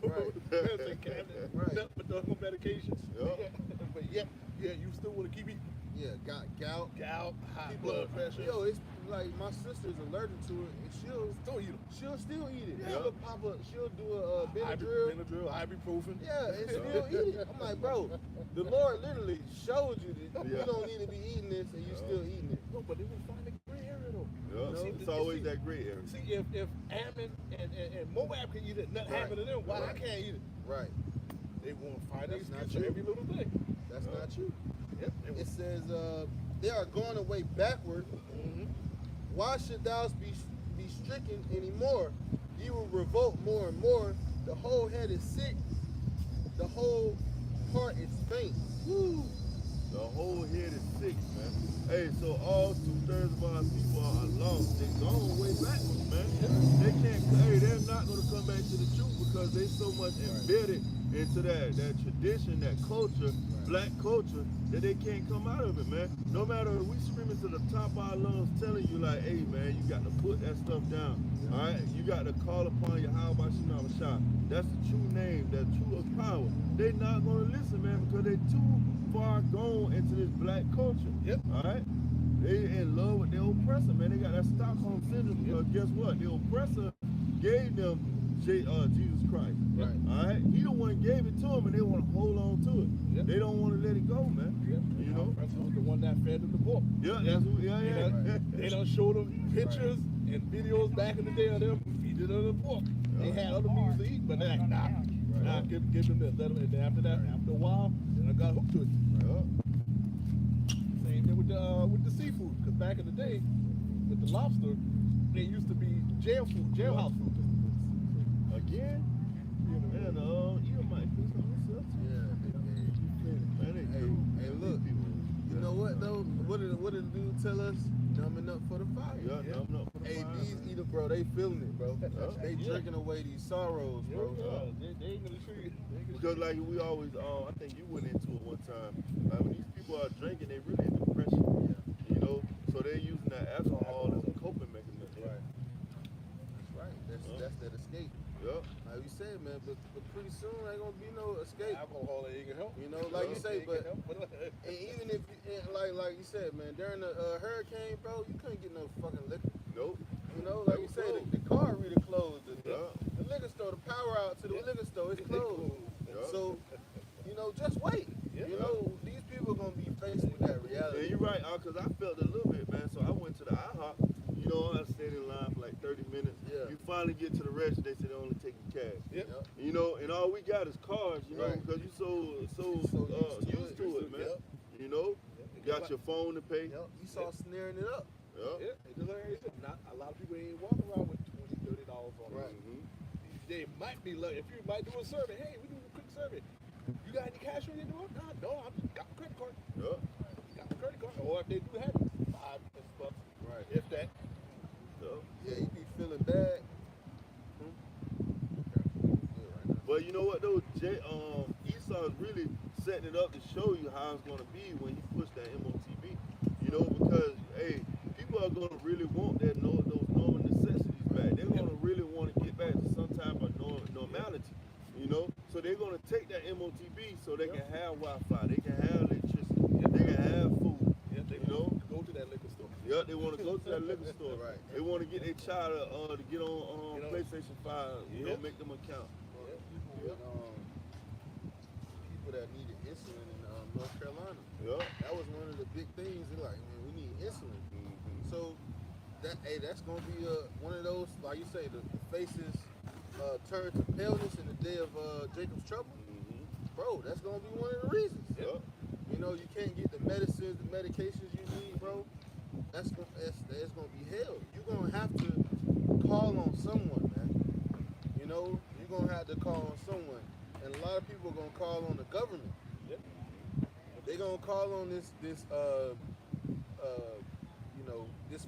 Right. medicine cabinet, Right. but no medications. Yup. But yet, you still want to keep eating. Yeah, got gout. Gout, high People- blood pressure. Yo, it's like my sister's allergic to it, and Don't eat them. she'll still eat it. Yeah. She'll pop up. She'll do a Benadryl. Benadryl, ibuprofen. Yeah, and still eat it. I'm like, bro, the Lord literally showed you that you Yeah. don't need to be eating this, and you still eating it. No, but they will find a gray area though. Yup. know, It's always that gray area. See, if Ammon and Moab can eat it, nothing Right. happened to them. Why I Right. can't eat it? Right. They want to find That's an not excuse for true. every little thing. That's not true. Yep. They It was, says they are going away backward. Mhm. Why should thou be stricken anymore? You will revolt more and more. The whole head is sick. The whole heart is faint. Woo. The whole head is sick, man. Hey, so all 2/3 of our people are lost. They gone way backwards, man. They can't. Hey, they're not gonna come back to the truth because they so much embedded into that tradition, that culture, black culture, that they can't come out of it, man. No matter we screaming to the top of our lungs, telling you like, hey, man, you got to put that stuff down. All right, you got to call upon Yahweh Shah. That's the true name, the true power. They not gonna listen, man, because they too far gone into this black culture. Yep. All right. They in love with their oppressor, man. They got that Stockholm syndrome because guess what? The oppressor gave them Jesus Christ. Right. All right. He the one gave it to them, and they want to hold on to it. Yep. They don't want to let it go, man. Yep. You know. Harris was the one that fed them the book. Yeah, that's who. Yeah, You yeah. know, they done showed them pictures and videos back in the day of them feeding them the book. They had other meals to eat, but they're like, nah, give them this. Let them, and then after that, after a while, then I got hooked to it. Same thing with the seafood, because back in the day, with the lobster, they used to be jailhouse food. Again? Man, you might do something else. Man, they do. Hey, look, you know what though? What did the dude tell us? Numbing up for the fire. Yeah, numbing up for the Hey, fire. these eater, bro, they feeling it, bro. They drinking away these sorrows, bro. They ain't gonna shoot you. Because like we always, I think you went into it one time. Like when these people are drinking, they really in depression. You know, so they're using that alcohol as a coping mechanism. Right. That's right. That's that escape. Yeah. Like you said, man, but pretty soon ain't gonna be no escape. Alcohol ain't gonna help. You know, like you say, but and and even if like you said, man, during the hurricane, bro, you couldn't get no fucking liquor. Nope. You know, like you say, the car really closed. The liquor store, the power out to the liquor store, it's closed. So, you know, just wait. You know, these people are gonna be faced with that reality. Yeah, you're right, because I felt a little bit, man. So I went to the IHOP. You know, I stayed in line for like 30 minutes. Yeah. You finally get to the register, they say they only taking cash. Yep. You know, and all we got is cards, you know, because you so used to it, man. You know, you got your phone to pay. Yep. You saw snaring it up. Yeah. Just like I said, not a lot of people ain't walking around with $20, $30 on Right. them. They might be lucky. If you might do a survey, hey, we do a quick survey. You got any cash on your door? No, I just got my credit card. Yeah. Got my credit card. Or if they do have it, $5 Right. if that. Yeah, you be feeling bad. But you know what though, Esau's really setting it up to show you how it's gonna be when you push that MOTB. You know, because hey, people are gonna really want those normal necessities back. They're gonna really want to get back to some type of normality. You know, so they're gonna take that MOTB so they can have Wi-Fi, they can have electricity, they can have food. They You know, go to that liquor store. yeah, they want to go to that liquor store. Right. They want to get their child to get on PlayStation 5. You know, make them account. People that needed insulin in North Carolina. Yeah. That was one of the big things. They're like, man, we need insulin. So that's gonna be one of those, like you say, the faces turn to paleness in the day of Jacob's trouble. Bro, that's gonna be one of the reasons. Yeah. You know, you can't get the medicines, the medications you need, bro. That's gonna be hell. You're gonna have to call on someone, man. You know, you're gonna have to call on someone, and a lot of people are gonna call on the government. Yep. They're gonna call on this this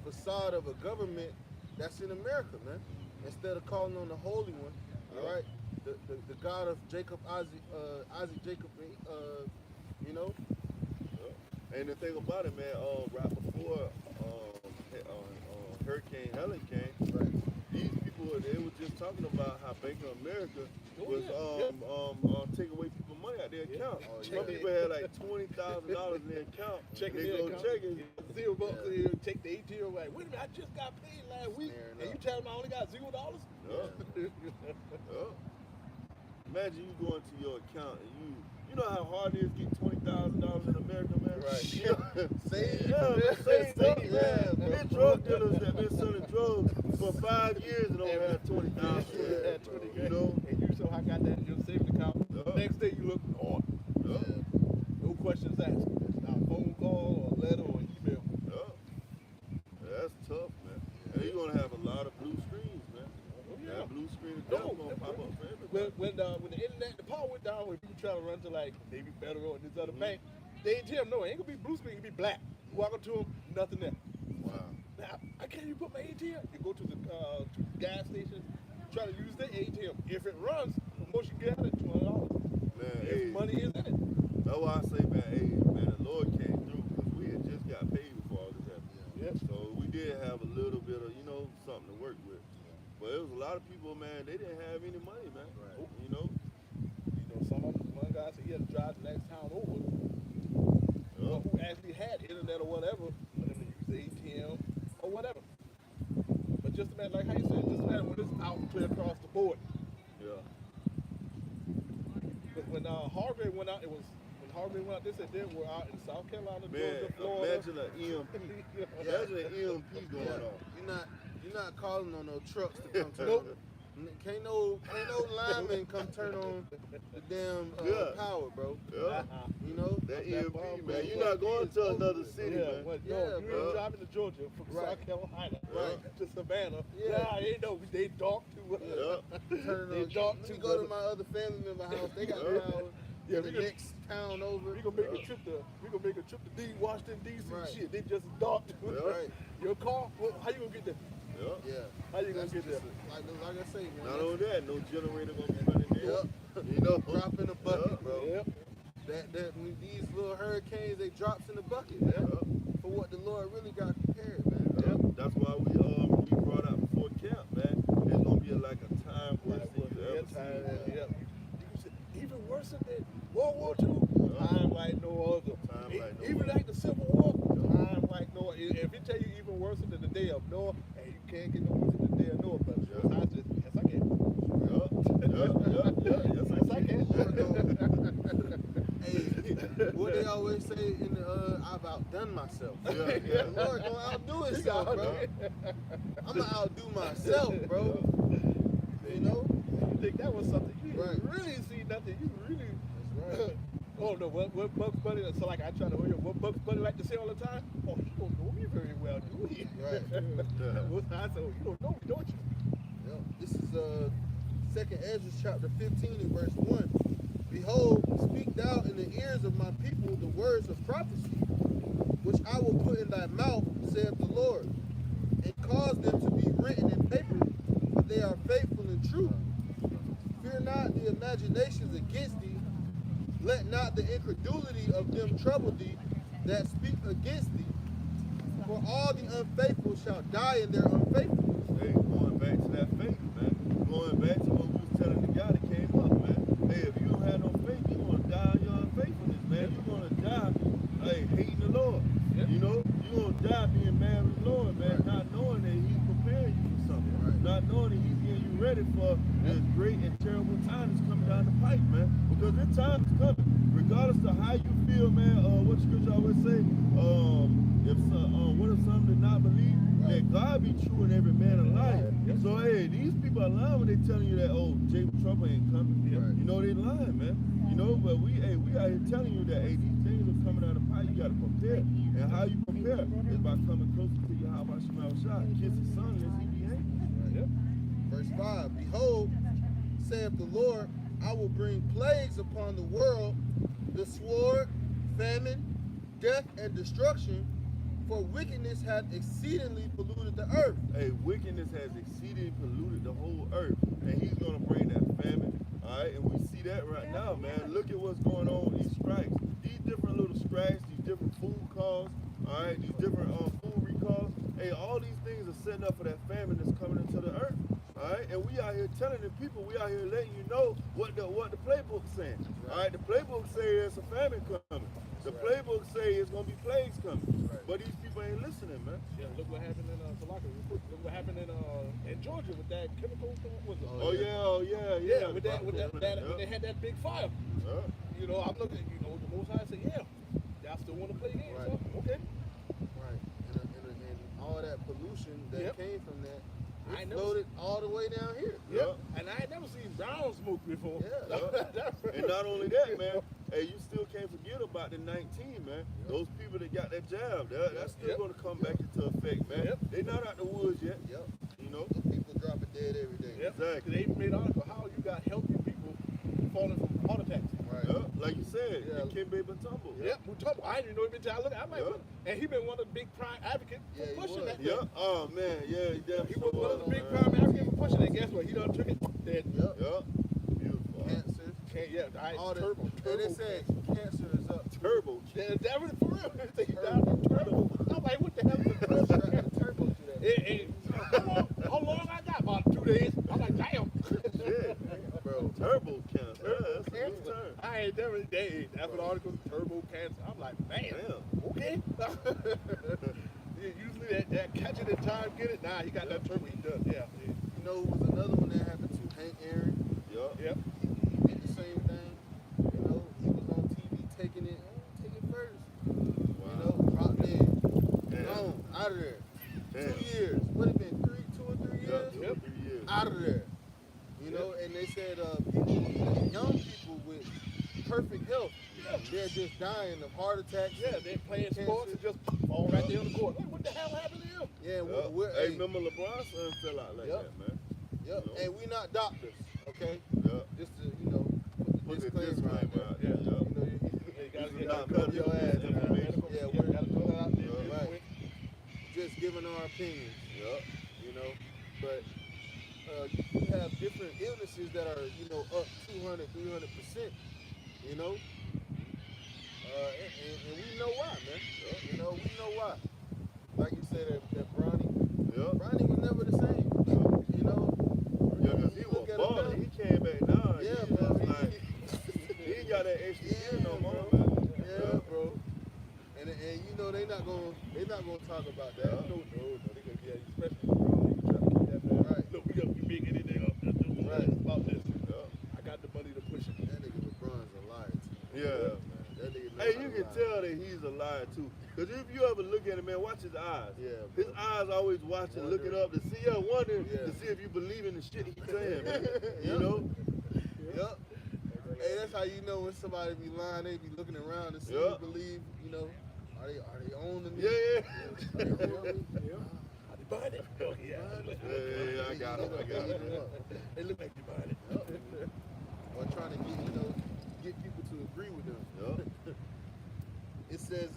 facade of a government that's in America, man. Instead of calling on the Holy One, all right, the God of Jacob, Isaac, Jacob, you know. And the thing about it, man, right before Hurricane Helen came, these people they were just talking about how Bank of America was taking away people's money out their account. Some people had like $20,000 in their account. Checking they their go account. check it. $0, you take the ATM like, wait a minute, I just got paid last week, and you tell them I only got $0? Imagine you go into your account and you know how hard it is to get $20,000 in America, man. Right. Save up, man. There's drug dealers that been selling drugs for 5 years and don't have 20,000. You know. And you somehow got that in your savings account. Next day you look on. No questions asked. Not a phone call or a letter or email. That's tough, man. And you're gonna have a lot of blue screens, man. That blue screen of death gonna pop up for everybody. When the internet, the power went down, when people try to run to like maybe Federal and this other bank, they ATM, no, it ain't gonna be blue screen, it can be black. You walk up to them, nothing there. Wow. Now, I can't even put my ATM. You go to the gas station, try to use their ATM. If it runs, the most you get out of $200. Man, If money is in it. that's why I say, man, the Lord came through because we had just got paid before all this happened. Yep. So we did have a little bit of, something to work with. But it was a lot of people, man, they didn't have any money, man. Right. You know? Some of them, one guy said he had to drive the next town over. Who actually had internet or whatever, for them to use the ATM or whatever. But just imagine, like how you said, just imagine when it's out clear across the board. Yeah. But when Hargrave went out, when Hargrave they went out, they said they were out in South Carolina, Man, Georgia, Florida. imagine an EMP. Imagine an EMP going on. You're not calling on no trucks to come turn on. Can't no lineman come turn on the damn power, bro. Yeah. You know That EMP, man. You're not going to another city, man. Well, Yeah, no, you bro. ain't driving to Georgia from Right. South Carolina Right. to Savannah. Yeah. Nah, they know they dark too. Yeah. turn They on. dark Let too. me go to my other family member house. They got power. Yeah, the we next town over. We gonna make a trip to Washington D.C. Right. Shit, they just dark. Right. Your car, well, how you gonna get there? Yeah. Yeah. How you gonna get there? Like I say, man. Not only that, no generator gonna be running there. Yep. You know, Drop in a bucket, bro. Yep. That when these little hurricanes, they drops in the bucket, Yeah. man. For what the Lord really got prepared, man. That's why we brought out before camp, man. It's gonna be like a time worse than you ever seen. Yeah. Even worse than World War II. Time like no other. Time like no even other. like the Civil War. Time like no other. If it tell you even worse than the day of Noah, hey, you can't get no worse than the day of Noah, but Yeah. yes, I can. Yes, I can. Hey, what they always say in the I've outdone myself. Yeah. The Lord gonna outdo himself, bro. I'm gonna outdo myself, bro. You know? You think that was something you Right. didn't really see nothing. You really. That's right. Oh no, what Bugs Bunny? So like I try to hear what Bugs Bunny like to say all the time. Oh, you don't know me very well, do you? Right. I said, oh, you don't know me, don't you? Yep. This is 2nd Ezra chapter 15 and verse 1. Behold, speak thou in the ears of my people the words of prophecy, which I will put in thy mouth, saith the Lord, and cause them to be written in paper, for they are faithful and true. Fear not the imaginations against thee, let not the incredulity of them trouble thee that speak against thee, for all the unfaithful shall die in their unfaithfulness. Hey, going back to that faith, man. Going back to what we was telling the guy that came up, man. Hey, if you don't have no faith, you're gonna die in your unfaithfulness, man. You're gonna die, hey, hating the Lord. Yep. You know, you're gonna die being mad with the Lord, man, not knowing that He's preparing you for something, not knowing that He's getting you ready for this great and terrible time that's coming down the pipe, man. Because this time is coming, regardless of how you feel, man. What scripture I always say, what if some did not believe that God be true and every man a liar. So hey, these people are lying when they telling you that James Trouble ain't coming. Right. You know they lying, man. You know, but we out here telling you that these things are coming out of the pipe. You gotta prepare, and how you prepare is by coming closer to your Yahweh Shema Shah. Kiss his son, lest he be angry. Yep. Verse 5, Behold, saith the Lord, I will bring plagues upon the world, the sword, famine, death, and destruction, for wickedness hath exceedingly polluted the earth. Hey, wickedness has exceedingly polluted the whole earth, and he's gonna bring that famine. All right, and we see that right now, man. Look at what's going on with these strikes. These different little strikes, these different food calls, all right, these different food recalls. Hey, all these things are setting up for that famine that's coming into the earth. All right, and we out here telling the people, we out here letting you know what the playbook's saying. All right, the playbook say there's a famine coming. The playbook say it's gonna be plagues coming. But these people ain't listening, man. Yeah, look what happened in Salaka. Look what happened in Georgia with that chemical. What was it? Yeah. With that when they had that big fire. Yeah. You know, I'm looking. You know, the Most High said, yeah, y'all still want to play games? Right. Huh? Okay. Right. And all that pollution that came from that, I it never floated all the way down here. Yep. And I ain't never seen brown smoke before. Yeah. And not only that, man, hey, you still can't forget about the 19, man. Those people that got that jab, that's still going to come back into effect, man. They not out the woods yet. Yep. You know? Those people dropping dead every day. Yep. Exactly. They even made an article how you got healthy people falling from heart attacks. Right. Like you said, Yeah. Kimbe Batumbo. Yep, Mutombo. I didn't even know he been to look. I'm like, what? And he been one of the big prime advocates Yeah, he for pushing was. that. Yeah. Oh man, yeah, he definitely He was one of the big man. prime advocates for pushing it. Guess what? He done took it. Dead. Yep. Yeah. Beautiful. Cancer. All the, Turbo. and they said cancer is up. Turbo. That was for real. They say he died from turbo. I'm like, what the hell is a turbo? The turbo to that. How long I got? About 2 days. I'm like, damn. Shit. Bro. Turbo cancer. Yeah, that's a new term. I ain't never day. That's an article, turbo cancer. I'm like, man, Damn. okay. Usually that catch it in time, get it. Nah, he got that turbo. He does. Yeah. You know, it was another one that happened to Hank Aaron. Yup. Yep. He did the same thing. You know, he was on TV taking it. out of there. Damn. 2 years. What it been? 2 or 3 Yeah, years? 2 or 3 years. Out of there. You know, and they said young people with perfect health, they're just dying of heart attacks. Yeah, they're playing sports and just fall right there on the court. Like, what the hell happened to him? Yeah, Hey, remember LeBron's son fell out like that, man. Yep. You know? And we not doctors, okay? Yeah. Just to, put the disclaimer out there. Yeah. You gotta Not cover your ass. information. Yeah, You we're gotta throw that out there. right. Just giving our opinions. Yeah. But you have different illnesses that are, up 200, 300%, and we know why, man. We know why. Like you said, that Bronny. Yeah. Bronny was never the same. Yeah, because he was balling. He came back now. Yeah, he bro. was like, he ain't got that extra year no more, man. Yeah, bro. And they not gonna talk about that. No, they gonna get especially LeBron. You try to keep that man. Right. Look, we big anything up. Right. About this. Yeah. I got the money to push it. That nigga LeBron's a liar too. Yeah. Man. That nigga knows Hey, how you to can lie. tell that he's a liar too. Because if you ever look at him, man, watch his eyes. Yeah, His bro. eyes always watching, looking up to see, wondering to see if you believe in the shit he's saying, man. You know? Yep. Hey, that's how you know when somebody be lying. They be looking around to see if you believe. Are they owning me? Yeah. Are they owning me? Are they buying it? Oh, yeah. Yeah, I got him. They look like they're buying it. Yep. Or trying to get people to agree with them. Yep. It says,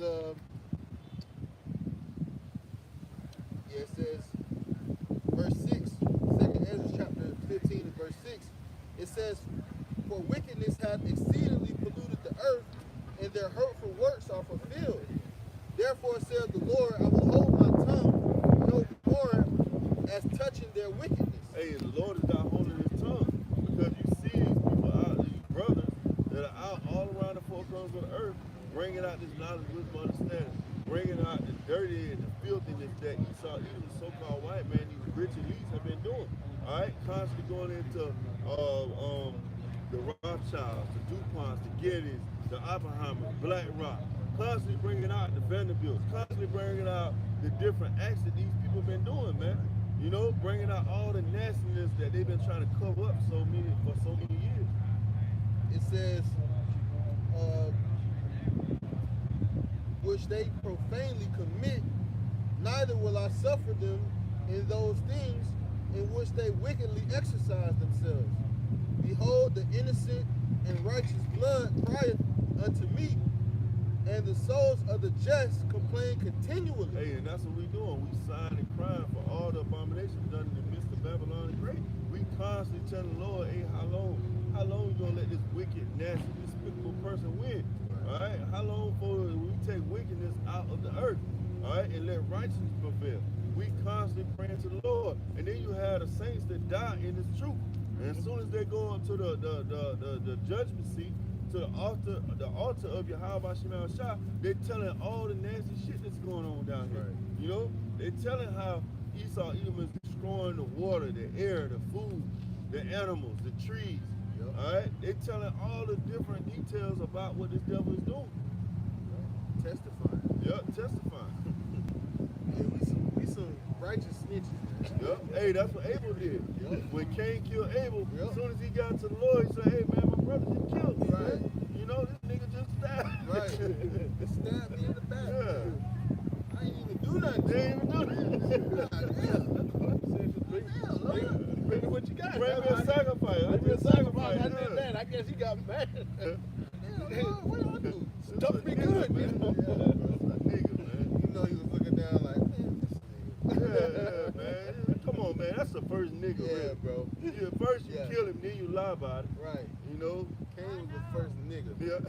verse 6, 2nd Ezra chapter 15 and verse 6, it says, for wickedness hath exceedingly polluted the earth, and their hurtful works are fulfilled. Therefore saith the Lord, I will hold my tongue no more as touching their wickedness. Hey, the Lord is not holding his tongue because you see these people out, these brothers that are out all around the four corners of the earth, bringing out this knowledge, wisdom, understanding, bringing out the dirty and the filthiness that Esau, even the so-called white man, these rich elites have been doing. All right, constantly going into the Rothschilds, the DuPonts, the Gettys, the Oppenheimers, BlackRock, constantly bringing out the Vanderbilts, constantly bringing out the different acts that these people have been doing, man. Bringing out all the nastiness that they've been trying to cover up for so many years. It says, which they profanely commit, neither will I suffer them in those things in which they wickedly exercise themselves. Behold, the innocent and righteous blood crieth unto me, and the souls of the just complain continually. Hey, and that's what we doing. We sighing and crying for all the abominations done in the midst of Babylon the Great. We constantly telling the Lord, hey, how long you gonna let this wicked, nasty, despicable person win? All right, how long for we take wickedness out of the earth? All right, and let righteousness prevail. We constantly praying to the Lord, and then you have the saints that die in this truth. And as soon as they go up to the judgment seat, to the altar of Yahweh Shema Shah, they're telling all the nasty shit that's going on down here. Right. They're telling how Esau Edom is destroying the water, the air, the food, the animals, the trees. Yep. All right, they're telling all the different details about what this devil is doing. Testifying. Yep, testifying. Yeah, we some righteous snitches, man. Yep. Hey, that's what Abel did. Yep. When Cain killed Abel, Yep. as soon as he got to the Lord, he said, hey man, my brother just killed me. Right. Man. This nigga just stabbed. Right. Stab me in the back. Yeah. I ain't even do nothing. They ain't even do that. Bring me what you got. Bring me a sacrifice. Bring me a sacrifice. I Yeah. did that. I guess he got mad. What do I do? Stuff me good, man. you know. Nigga, man. You know he was looking down like, man, this nigga. Yeah, man. Come on, man. That's the first nigga, Yeah, really. bro. First you Yeah. kill him, then you lie about it. Right. You Cain was the first nigga. Yeah.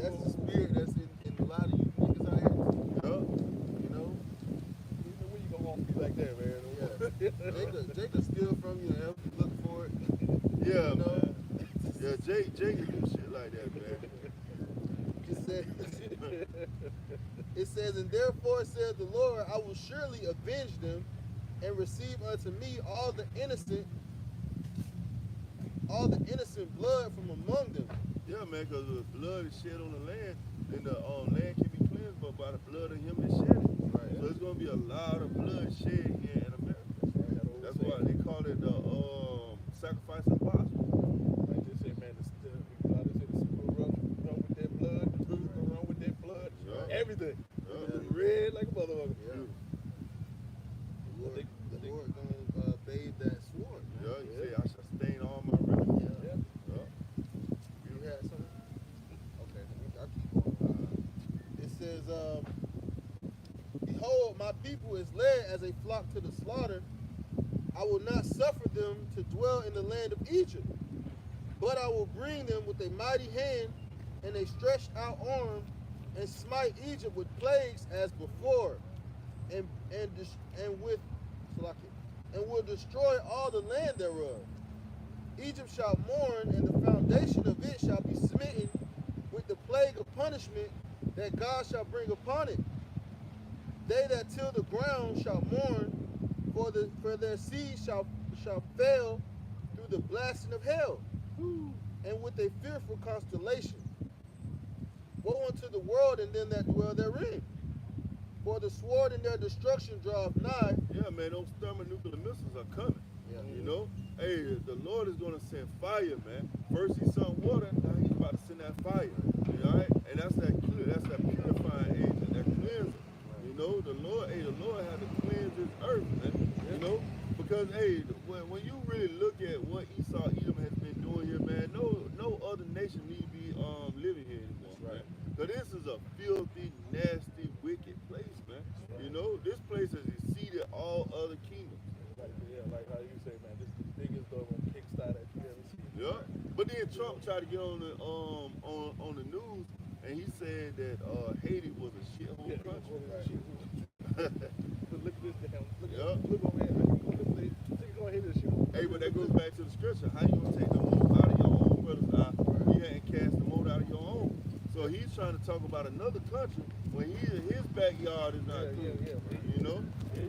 That's the spirit that's in a lot of you niggas out here. Yeah. When you gonna walk me like that, man? Yeah. Jacob steal from you and help you look for it. Yeah, You know? man. Yeah, Jake do shit like that, man. It says, and therefore said the Lord, I will surely avenge them and receive unto me all the innocent blood from among them. Yeah, man, because the blood is shed on the land, then the land can be cleansed sins, but by the blood of him that shed it. Right. So it's going to be a lot of blood shed here in America. That's why they call it the sacrifice of the gospel. Like they say, man, the super run with that blood, the truth gonna run with that blood, Yeah. everything. Yeah. It's gonna be red like a motherfucker. Yeah. But they- The Lord gonna bathe that sword. Yeah, you say, I shall stain all my remedies. Yeah. Yeah. You had something? Okay, I'll keep going. It says, behold, my people is led as a flock to the slaughter. I will not suffer them to dwell in the land of Egypt, but I will bring them with a mighty hand and a stretched out arm, and smite Egypt with plagues as before, and will destroy all the land thereof. Egypt shall mourn, and the foundation of it shall be smitten with the plague of punishment that God shall bring upon it. They that till the ground shall mourn, for their seed shall fail through the blasting of hell, and with a fearful constellation. Woe unto the world and them that dwell therein, for the sword in their destruction draweth nigh. Yeah, man, those thermonuclear missiles are coming. Yeah. You know? Hey, the Lord is going to send fire, man. First he sent water, now he's about to send that fire. You know, right? And that's that purifying agent, that cleanser. You know, the Lord had to cleanse this earth, man. You know? Because, hey, when you really look at what Esau, Edom has been doing here, man, no other nation need to be living here anymore, man. Because this is a filthy, nasty, wicked place, man. You know, this place has exceeded all other kingdoms. Like how you say, man, this is the biggest kickstart that you ever seen. Yeah. But then Trump tried to get on the news, and he said that Haiti was a shithole country. But look at this damn. Yeah. Look over here. Look over here. This shit. Hey, but that goes back to the scripture. How you gonna take the mote out of your own brother's eye? You hadn't cast the mote out of your own. So he's trying to talk about another country when his backyard is not good. You know?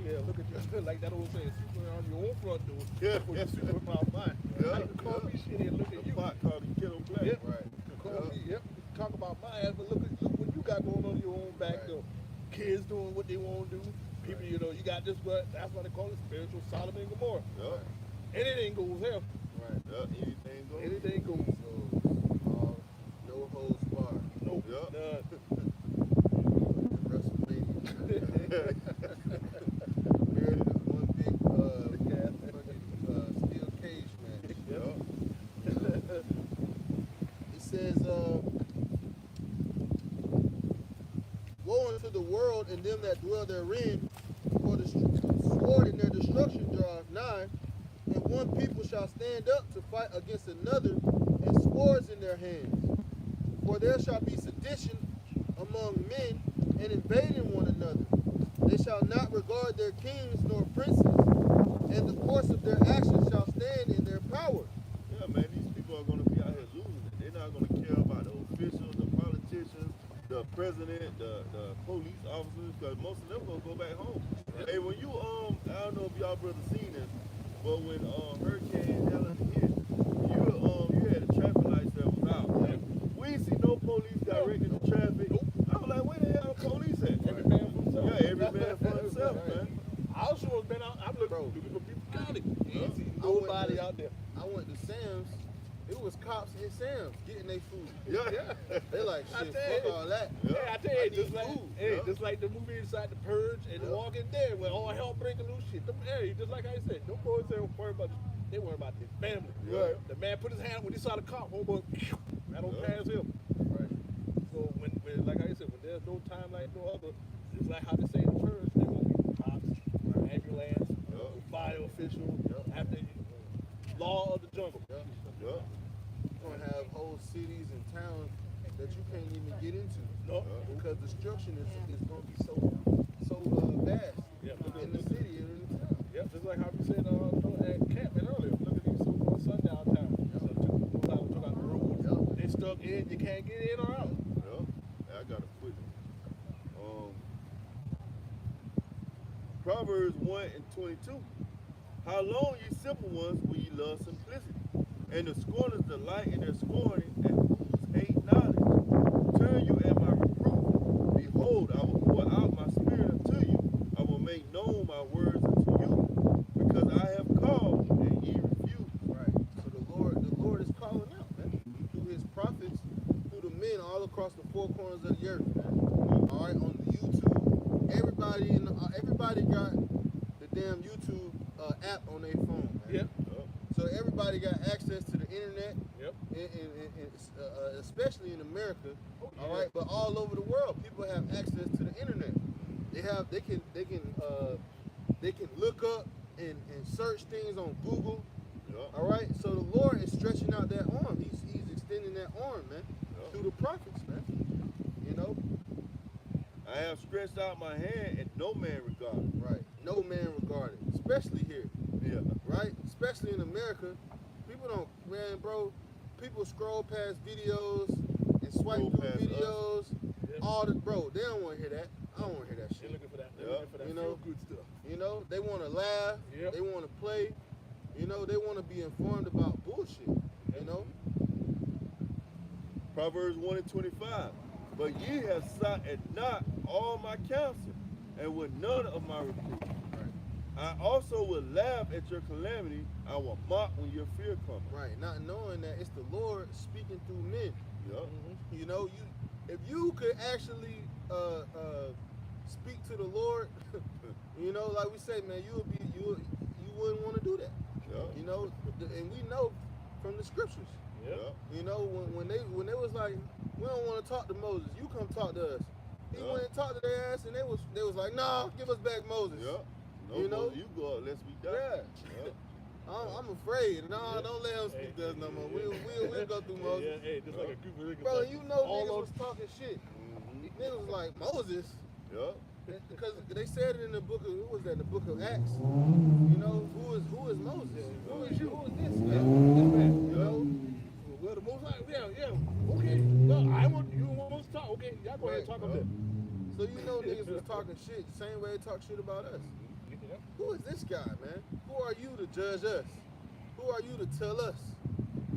Yeah, look at you. Like that old saying, super on your own front door. Yeah. Before you super about mine. Yeah. Like, call me shit and look at The you. pot called the kiddo black. Yep. Right. Call me, yep. Talk about my ass, but look what you got going on in your own back door. Kids doing what they want to do. People, you know, you got this, but that's why they call it spiritual Sodom and Gomorrah. Yeah. Anything goes here. Right. Yeah. Anything goes. Anything goes. So, no holds barred. Nope. Yeah. None. WrestleMania. We're in one big steel cage match. Yeah. It says, woe unto the world and them that dwell therein, for the sword in their destruction draweth nigh, and one people shall stand up to fight against another, and swords in their hands. For there shall be sedition among men, and invading one another. They shall not regard their kings nor princes, and the course of their actions shall stand in their power. Yeah, man, these people are going to be out here losing it. They're not going to care about the officials, the politicians, the president, the police officers, because most of them going to go back home. Hey, when you, I don't know if y'all brothers seen this, but when Hurricane Helen hit, you had the traffic lights that was out. Right? We ain't see no police directing the traffic. I was like, where the hell the police at? Every man for himself. Yeah, every man for himself, man. Our show has been out. I'm looking for people county. Ain't seen nobody out there. I went to Sam's. It was cops in Sam's getting their food. Yeah. They like, I shit, tell you. fuck all that. Yeah. Hey, I tell you, I just need like, food. just like the movie Inside the Purge and The Walking Dead, where all hell breaking loose shit. Them, hey, just like I said, them boys don't worry about this. They worry about their family. Yeah. The man put his hand when he saw the cop, homeboy, right on past him. Right. So when, like I said, when there's no time like no other, it's like how they say in the church, there won't be cops, ambulance, fire official, after law of the jungle. Yeah. Yeah. You're gonna have whole cities and towns that you can't even get into. No. Because destruction is gonna be so vast in the city and in the town. Yep, just like how we said at camping earlier. Look at these so-called sundown towns. So took out the road. They stuck in, you can't get in or out. Yeah. I gotta quit it. Proverbs 1 and 22. How long, ye simple ones, will ye love simplicity? And the scorners delight in their scorning, and fools hate knowledge. Turn you at my reproof. Behold, I all across the four corners of the earth. All right, on the YouTube, everybody got the damn YouTube app on their phone. Man. Yep. So everybody got access to the internet. Yep. Especially in America. All right, but all over the world, people have access to the internet. They can look up and search things on Google. All right, so the Lord is stretching out that arm. He's extending that arm, man, through the prophets, man. You know. I have stretched out my hand and no man regarded. Right. No man regarded, especially here. Yeah. Right? Especially in America. People don't, man, bro. People scroll past videos and swipe Scroll through past videos. Yep. All the, bro, they don't want to hear that. I don't want to hear that They're shit. looking for that. They're Yeah. looking for that You know, feel good stuff. You know, they want to laugh. Yep. They want to play. You know, they want to be informed about bullshit. You know? Proverbs 1:25. But ye have sought at not all my counsel, and with none of my reproof. I also will laugh at your calamity. I will mock when your fear comes. Right. Not knowing that it's the Lord speaking through men. Yup. You know, if you could actually speak to the Lord, you know, like we say, man, you wouldn't want to do that. Yup. You know, and we know from the scriptures. Yup. You know, when they was like, we don't want to talk to Moses, you come talk to us. He went and talked to their ass, and they was like, nah, give us back Moses. Yup. No, You know? you go up, let's be done. Yeah. Yup. I'm afraid. Nah, don't let him speak to us no more. We'll go through Moses. Yeah, hey, just like a group of niggas. Bro, like, you know all niggas of- was talking shit. Mhm. Niggas was like, Moses? Yup. Because they said it in the book of, what was that, the book of Acts? You know, who is Moses? Who is you? Who is this? Yeah, You know? well, the most like, yeah, okay. No, I want you want us to talk. Okay, y'all go ahead and talk up there. So you know niggas was talking shit the same way they talk shit about us. Who is this guy, man? Who are you to judge us? Who are you to tell us?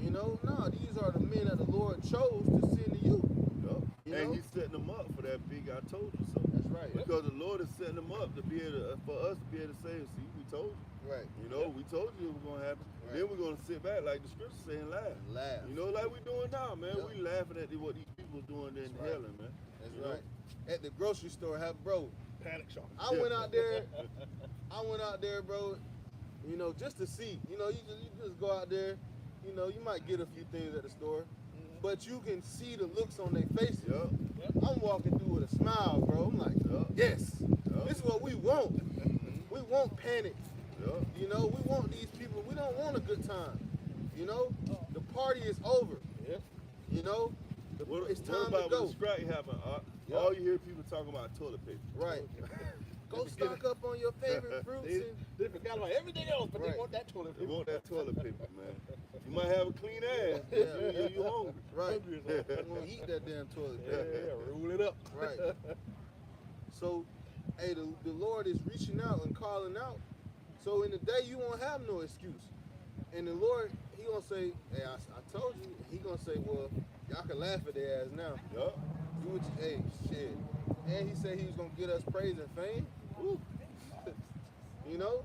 You know, nah, these are the men that the Lord chose to send to you. Yup. You And know? he's setting them up for that big I told you so. That's right. Because the Lord is setting them up to be able to, for us to be able to say, see, we told you. Right. You know, we told you it was going to happen. Right. Then we're going to sit back like the scripture say and laugh. Laugh. You know, like we doing now, man. Yep. We laughing at what these people doing there in That's right. hell, man. That's You know? right. At the grocery store, bro, Panic shock. I went out there, bro, you know, just to see. You know, you just go out there, you know, you might get a few things at the store, but you can see the looks on their faces. Yup. I'm walking through with a smile, bro. I'm like, Yup. yes, Yup. this is what we want. We want panic. Yup. You know, we want these people. We don't want a good time. You know, the party is over. Yeah. You know, it's What time about to go. when the strike happened? Yup. All you hear people talking about toilet paper. Right. Go stock up on your favorite fruits and They forgot about everything else, but Right. they want that toilet They paper. want that toilet paper, man. You might have a clean ass. Yeah. You hungry. right. Hungry as hell. I'm gonna eat that damn toilet Yeah, paper. roll it up. Right. So, hey, the Lord is reaching out and calling out. So in the day you won't have no excuse. And the Lord, he gonna say, hey, I told you. He gonna say, well, y'all can laugh at their ass now. Yup. Do what you, hey, shit. And he said he was gonna get us praise and fame. Woo. You know?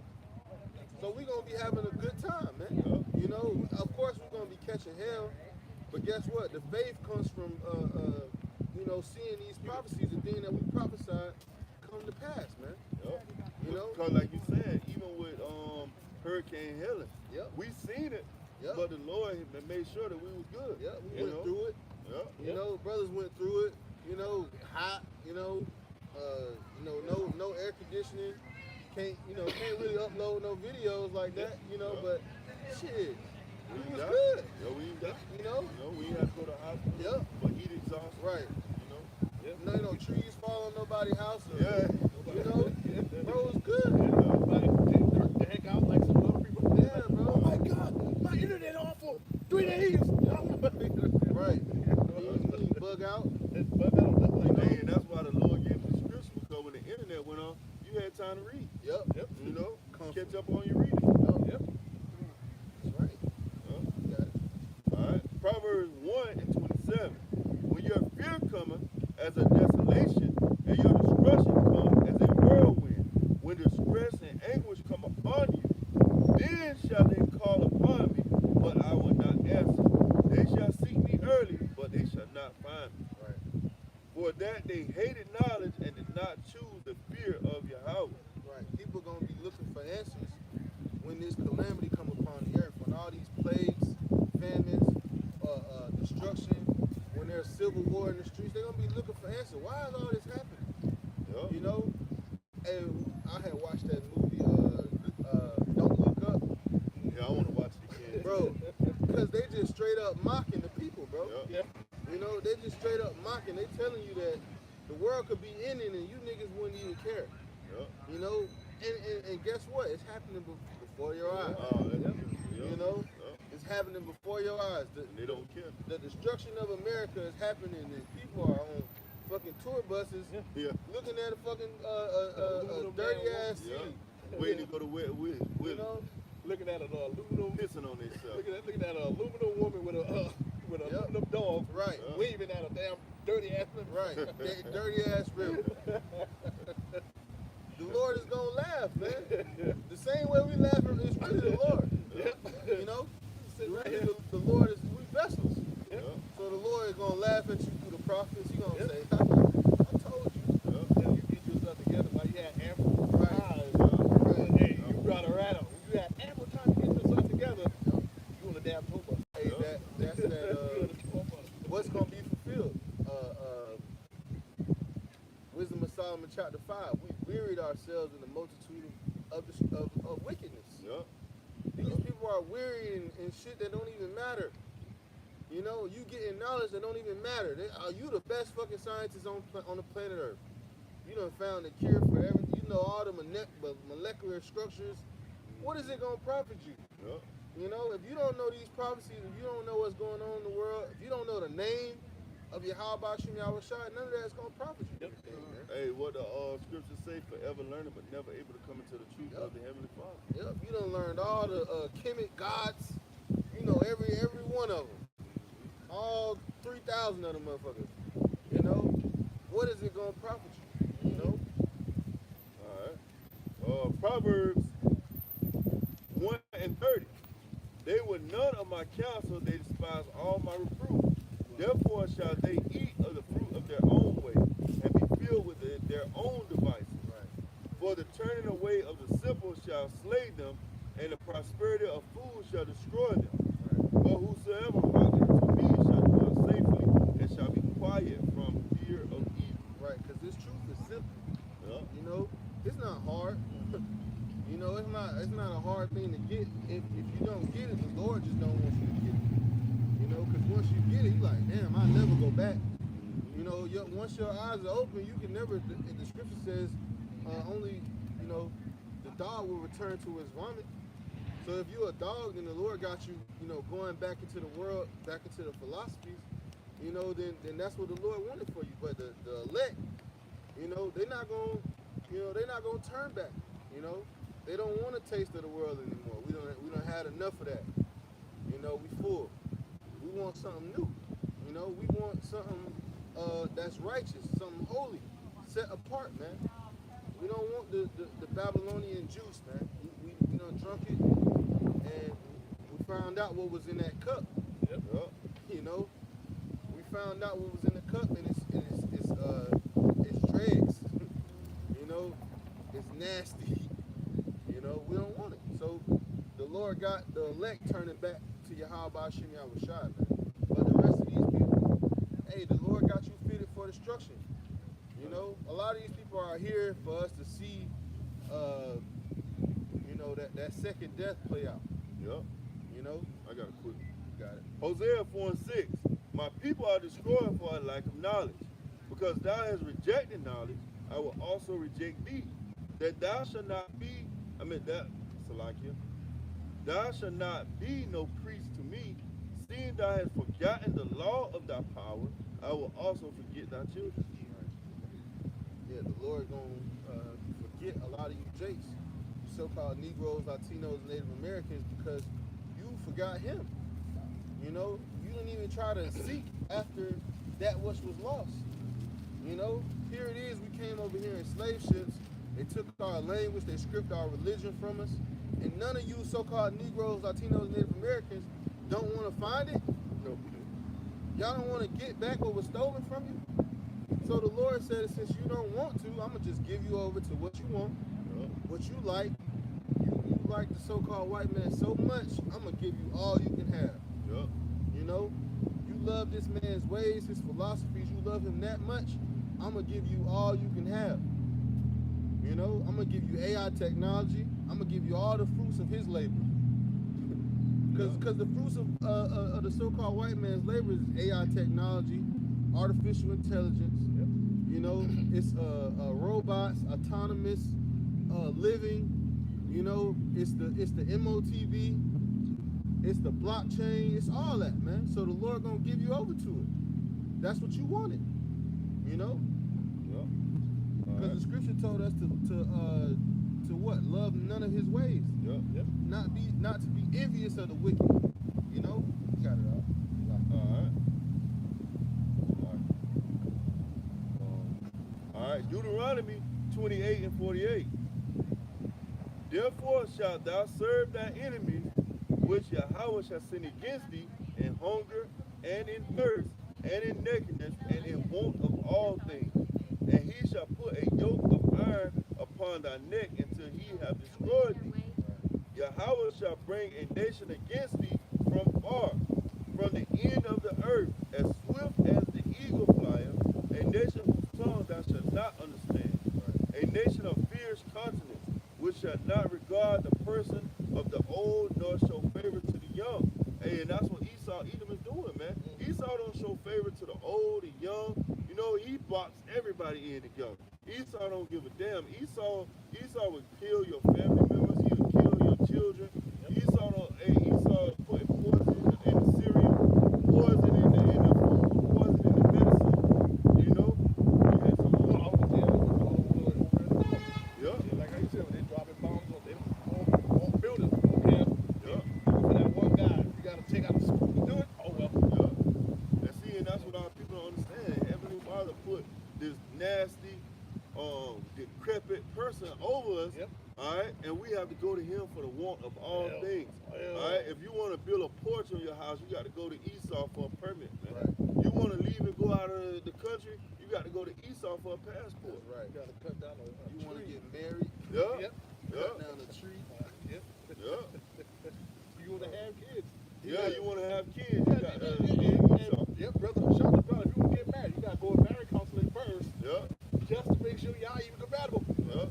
So we gonna be having a good time, man. Yup. You know, of course we're gonna be catching hell, but guess what? The faith comes from, you know, seeing these prophecies, the thing that we prophesied come to pass, man. Yup. You know? Because like you said, even with Hurricane Helen, Yep. we seen it, Yep. but the Lord had made sure that we was good. Yeah, we You went know? through it. Yup. You know, brothers went through it. You know, hot. You know, no air conditioning. Can't really upload no videos like that. You know, Yeah. but shit, We we was got- good. Yeah, we ain't got. You know, We ain't have to go to the hospital. Yep. But heat exhaust. right. You know. No trees fall on nobody's house. Or, Yeah. You know, bro, it was good. Everybody jerk the heck out like some other people. Yeah, bro. Oh my God, my internet off for 3 days. Right. You bug out. Hey, and that's why the Lord gave us scripture, because when the internet went on, you had time to read. Yep. You know, Comfort. catch up on your reading. Yep. That's right. Huh? You got it. All right. Proverbs 1:27. When your fear cometh as a desolation, and your destruction come as a whirlwind, when distress and anguish come upon you, then shall they call upon me, but I will not answer. They shall seek me early, but they shall not not find me. Right. For that they hated knowledge and did not choose the fear of Yahweh. Right. People gonna be looking for answers when this calamity come upon the earth, when all these plagues, famines, destruction, when there's civil war in the streets, they're gonna be looking for answers. Why is all this happening? Yup. You know? And I had watched that movie, Don't Look Up, Yeah, I want to watch it again. bro, because they just straight up mocking the people, bro. Yup. Yeah. You know, they just straight up mocking. They telling you that the world could be ending and you niggas wouldn't even care. Yup. You know? And guess what? It's happening before your eyes. Yup. You know? Yup. It's happening before your eyes. And they don't care. The destruction of America is happening, and people are on fucking tour buses Yeah. looking at a fucking Aluminum dirty man ass Yeah. city. Waiting to go to where You know? Looking at an aluminum, pissing on themselves. looking at an aluminum woman with a with an Yep. aluminum dog, Right. Yeah. waving at a damn dirty ass. Right. That dirty ass river. The Lord is gonna laugh, man. The same way we laugh, it's really the Lord. You know? Sitting right Really, here. the Lord is we vessels. Yup. So the Lord is gonna laugh at you through the prophets. He gonna say, I told you. Until you get yourself together, but you had ample Right. time. Hey, you brought her right on. You had ample time to get yourself together. You on the damn tour bus. Hey, that's You that. on the tour bus. What's gonna be fulfilled? Wisdom of Solomon, chapter 5. We wearied ourselves in the multitude of wickedness. Yup. These people are weary in shit that don't even matter. You know, you getting knowledge that don't even matter. Are you the best fucking scientist on the planet Earth? You done found the cure for everything. You know all the molecular structures. What is it gonna profit you? Yup. You know, if you don't know these prophecies, if you don't know what's going on in the world, if you don't know the name of Yahweh Shem Yahweh Shai, none of that is gonna profit you. Yep. Hey, what the scriptures say, forever learning but never able to come into the truth of the Heavenly Father. Yep, you done learned all the chemic gods. You know every one of them, all 3,000 of them motherfuckers. You know, what is it gonna profit you? You know, Alright. Proverbs 1:30. They were none of my counsel, they despise all my reproof. Therefore shall they eat of the fruit of their own way, and be filled with their own devices. For the turning away of the simple shall slay them, and the prosperity of fools shall destroy them. But whosoever hearkeneth to me shall dwell safely, and shall be quiet from fear of evil. right? Because this truth is simple. Yup. You know, it's not hard. You know, it's not a hard thing to get. If you don't get it, the Lord just don't want you to get it. You know, because once you get it, you like, damn, I'll never go back. You know, once your eyes are open, you can never. The scripture says only, you know, the dog will return to his vomit. So if you're a dog and the Lord got you, you know, going back into the world, back into the philosophies, you know, then that's what the Lord wanted for you. But the elect, you know, they're not gonna turn back. You know, they don't want a taste of the world anymore. We don't had enough of that. You know, we full. We want something new. You know, we want something that's righteous, something holy, set apart, man. We don't want the Babylonian juice, man. We done drunk it, and we found out what was in that cup. Yep. Yup. You know, we found out what was in the cup, and it's dregs. You know, it's nasty. You know, we don't want it. So the Lord got the elect turning back to Yahweh Shem Yahweh Shai, man. But the rest of these people, hey, the Lord got you fitted for destruction. You know, a lot of these people are here for us to see, you know, that second death play out. Yup. You know, I got a quick. got it. Hosea 4:6. My people are destroyed for a lack of knowledge. Because thou hast rejected knowledge, I will also reject thee. That thou shalt not be, Salakia, thou shalt not be no priest to me, seeing thou hast forgotten the law of thy power, I will also forget thy children. Yeah, the Lord gonna forget a lot of you Jakes, so-called Negroes, Latinos, Native Americans, because you forgot Him. You know, you didn't even try to seek after that which was lost. You know, here it is. We came over here in slave ships. They took our language, they stripped our religion from us, and none of you so-called Negroes, Latinos, Native Americans don't want to find it. No, we do. Y'all don't want to get back what was stolen from you? So the Lord said, since you don't want to, I'm going to just give you over to what you want, what you like. You like the so-called white man so much, I'm going to give you all you can have. Yep. You know, you love this man's ways, his philosophies, you love him that much, I'm going to give you all you can have. You know, I'm going to give you AI technology. I'm going to give you all the fruits of his labor. Because the fruits of the so-called white man's labor is AI technology, artificial intelligence. Yep. You know, it's robots, autonomous living. You know, it's the MOTV, it's the blockchain, it's all that, man. So the Lord gonna give you over to it. That's what you wanted. You know? Yep. Because the scripture told us to what? Love none of his ways. Yep. Yep. Not to be envious of the wicked. You know? You got it all. All right, Deuteronomy 28 and 48. Therefore shalt thou serve thy enemies, which Yahweh shall send against thee, in hunger, and in thirst, and in nakedness, and in want of all things. And he shall put a yoke of iron upon thy neck until he have destroyed thee. Yahweh shall bring a nation against thee from far, from the end of the earth, as swift as the eagle flieth, a nation whose tongue thou shalt not understand, a nation of fierce countenance, which shall not regard the person of the old, nor show favor to the young. Hey, and that's what Edom is doing, man. Esau don't show favor to the old, the young. You know, he boxed everybody in together. Esau don't give a damn. Esau would kill your family members. He would kill your children. Esau is putting poison in the cereal, poison in the food, poison in the medicine. You know? Yeah. Like I said, when they dropping bombs on buildings, okay? Yeah. For that one guy, you got to take out the school to do it. Oh well. Yeah. And see, and that's what our people don't understand. Heavenly Father put this nasty, decrepit person over us. Yep. All right, and we have to go to him for the want of all things. All right, if you want to build a porch on your house, you got to go to Esau for a permit, man. Right. You want to leave and go out of the country, you got to go to Esau for a passport. That's right. You got to cut down a You want to tree. get married? Yeah. Cut down a tree. Yep. Yeah. You want to have kids. Yeah, you want to have kids. You got Esau. Yep, brother. Shout out, brother. If you want to get married, you got to go to marriage counseling first. Yeah. Just to make sure y'all even compatible. Yeah.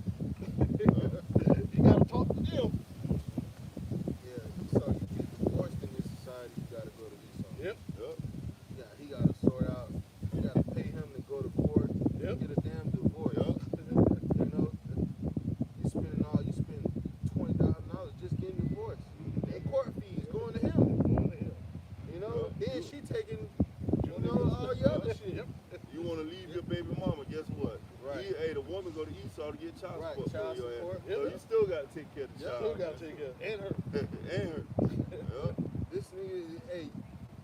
You got to talk to them. Yeah, Esau, you get divorced in this society, you got to go to Esau. Yep. Yep. Yeah, he got to sort out. You got to pay him to go to court. Yep. Get a damn divorce. Yep. You know, you spend $20,000 just getting divorced. And court fees going to him. You know, then she taking, all your other shit. Yep. You want to leave your baby mama, guess what? Right. The woman go to Esau to get child Right, support child for your support. ass. So you still got to take care of the child. Still got to take care. And her. And her. Yeah. This nigga, hey,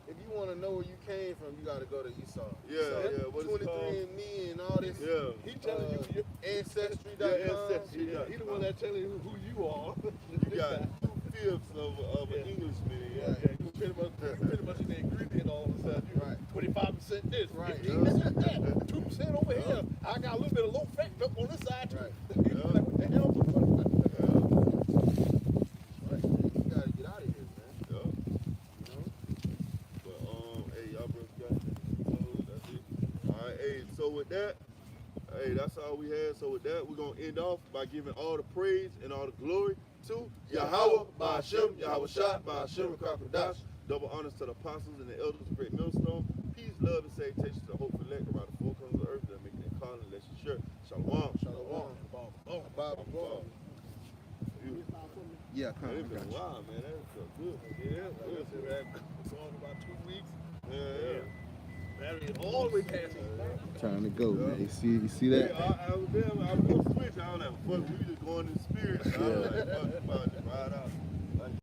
if you want to know where you came from, you got to go to Esau. Yeah, yeah. What is it called? 23andMe and all this. Yeah. He telling you Ancestry.com. Yeah, Ancestry. Yeah, he the one that telling you who you are. You got 2/5 of an Englishman in here. Yeah, you pretty much in the ingredient all of a sudden. Right. 25% this. Right. 2% over here. I got a little bit of low fat milk on this side too. Right. He's like, what the hell? Right. You got to get out of here, man. Yeah. You know? But hey, y'all brothers got it. That's it. All right, hey. So with that, hey, that's all we had. So with that, we're gonna end off by giving all the praise and all the glory to Yahweh, Ba'ashem, Yahweh Shah, Ba'ashem, Kakradash. Double honors to the apostles and the elders of Great Millstone. Peace, love, and salutations to the hopeful elect around the four corners of the earth that make it calling and let you sure. Shalom. Shalom. Bob. Yeah, come on. It's been a while, man. That felt good. Yeah, like I said, man, it's on about 2 weeks. Yeah. Battery is all the way passing. Trying to go, man. You see Hey, that? I was gonna switch. I don't have a fuck. We just going in spirit. I was like, fuck, about to ride out.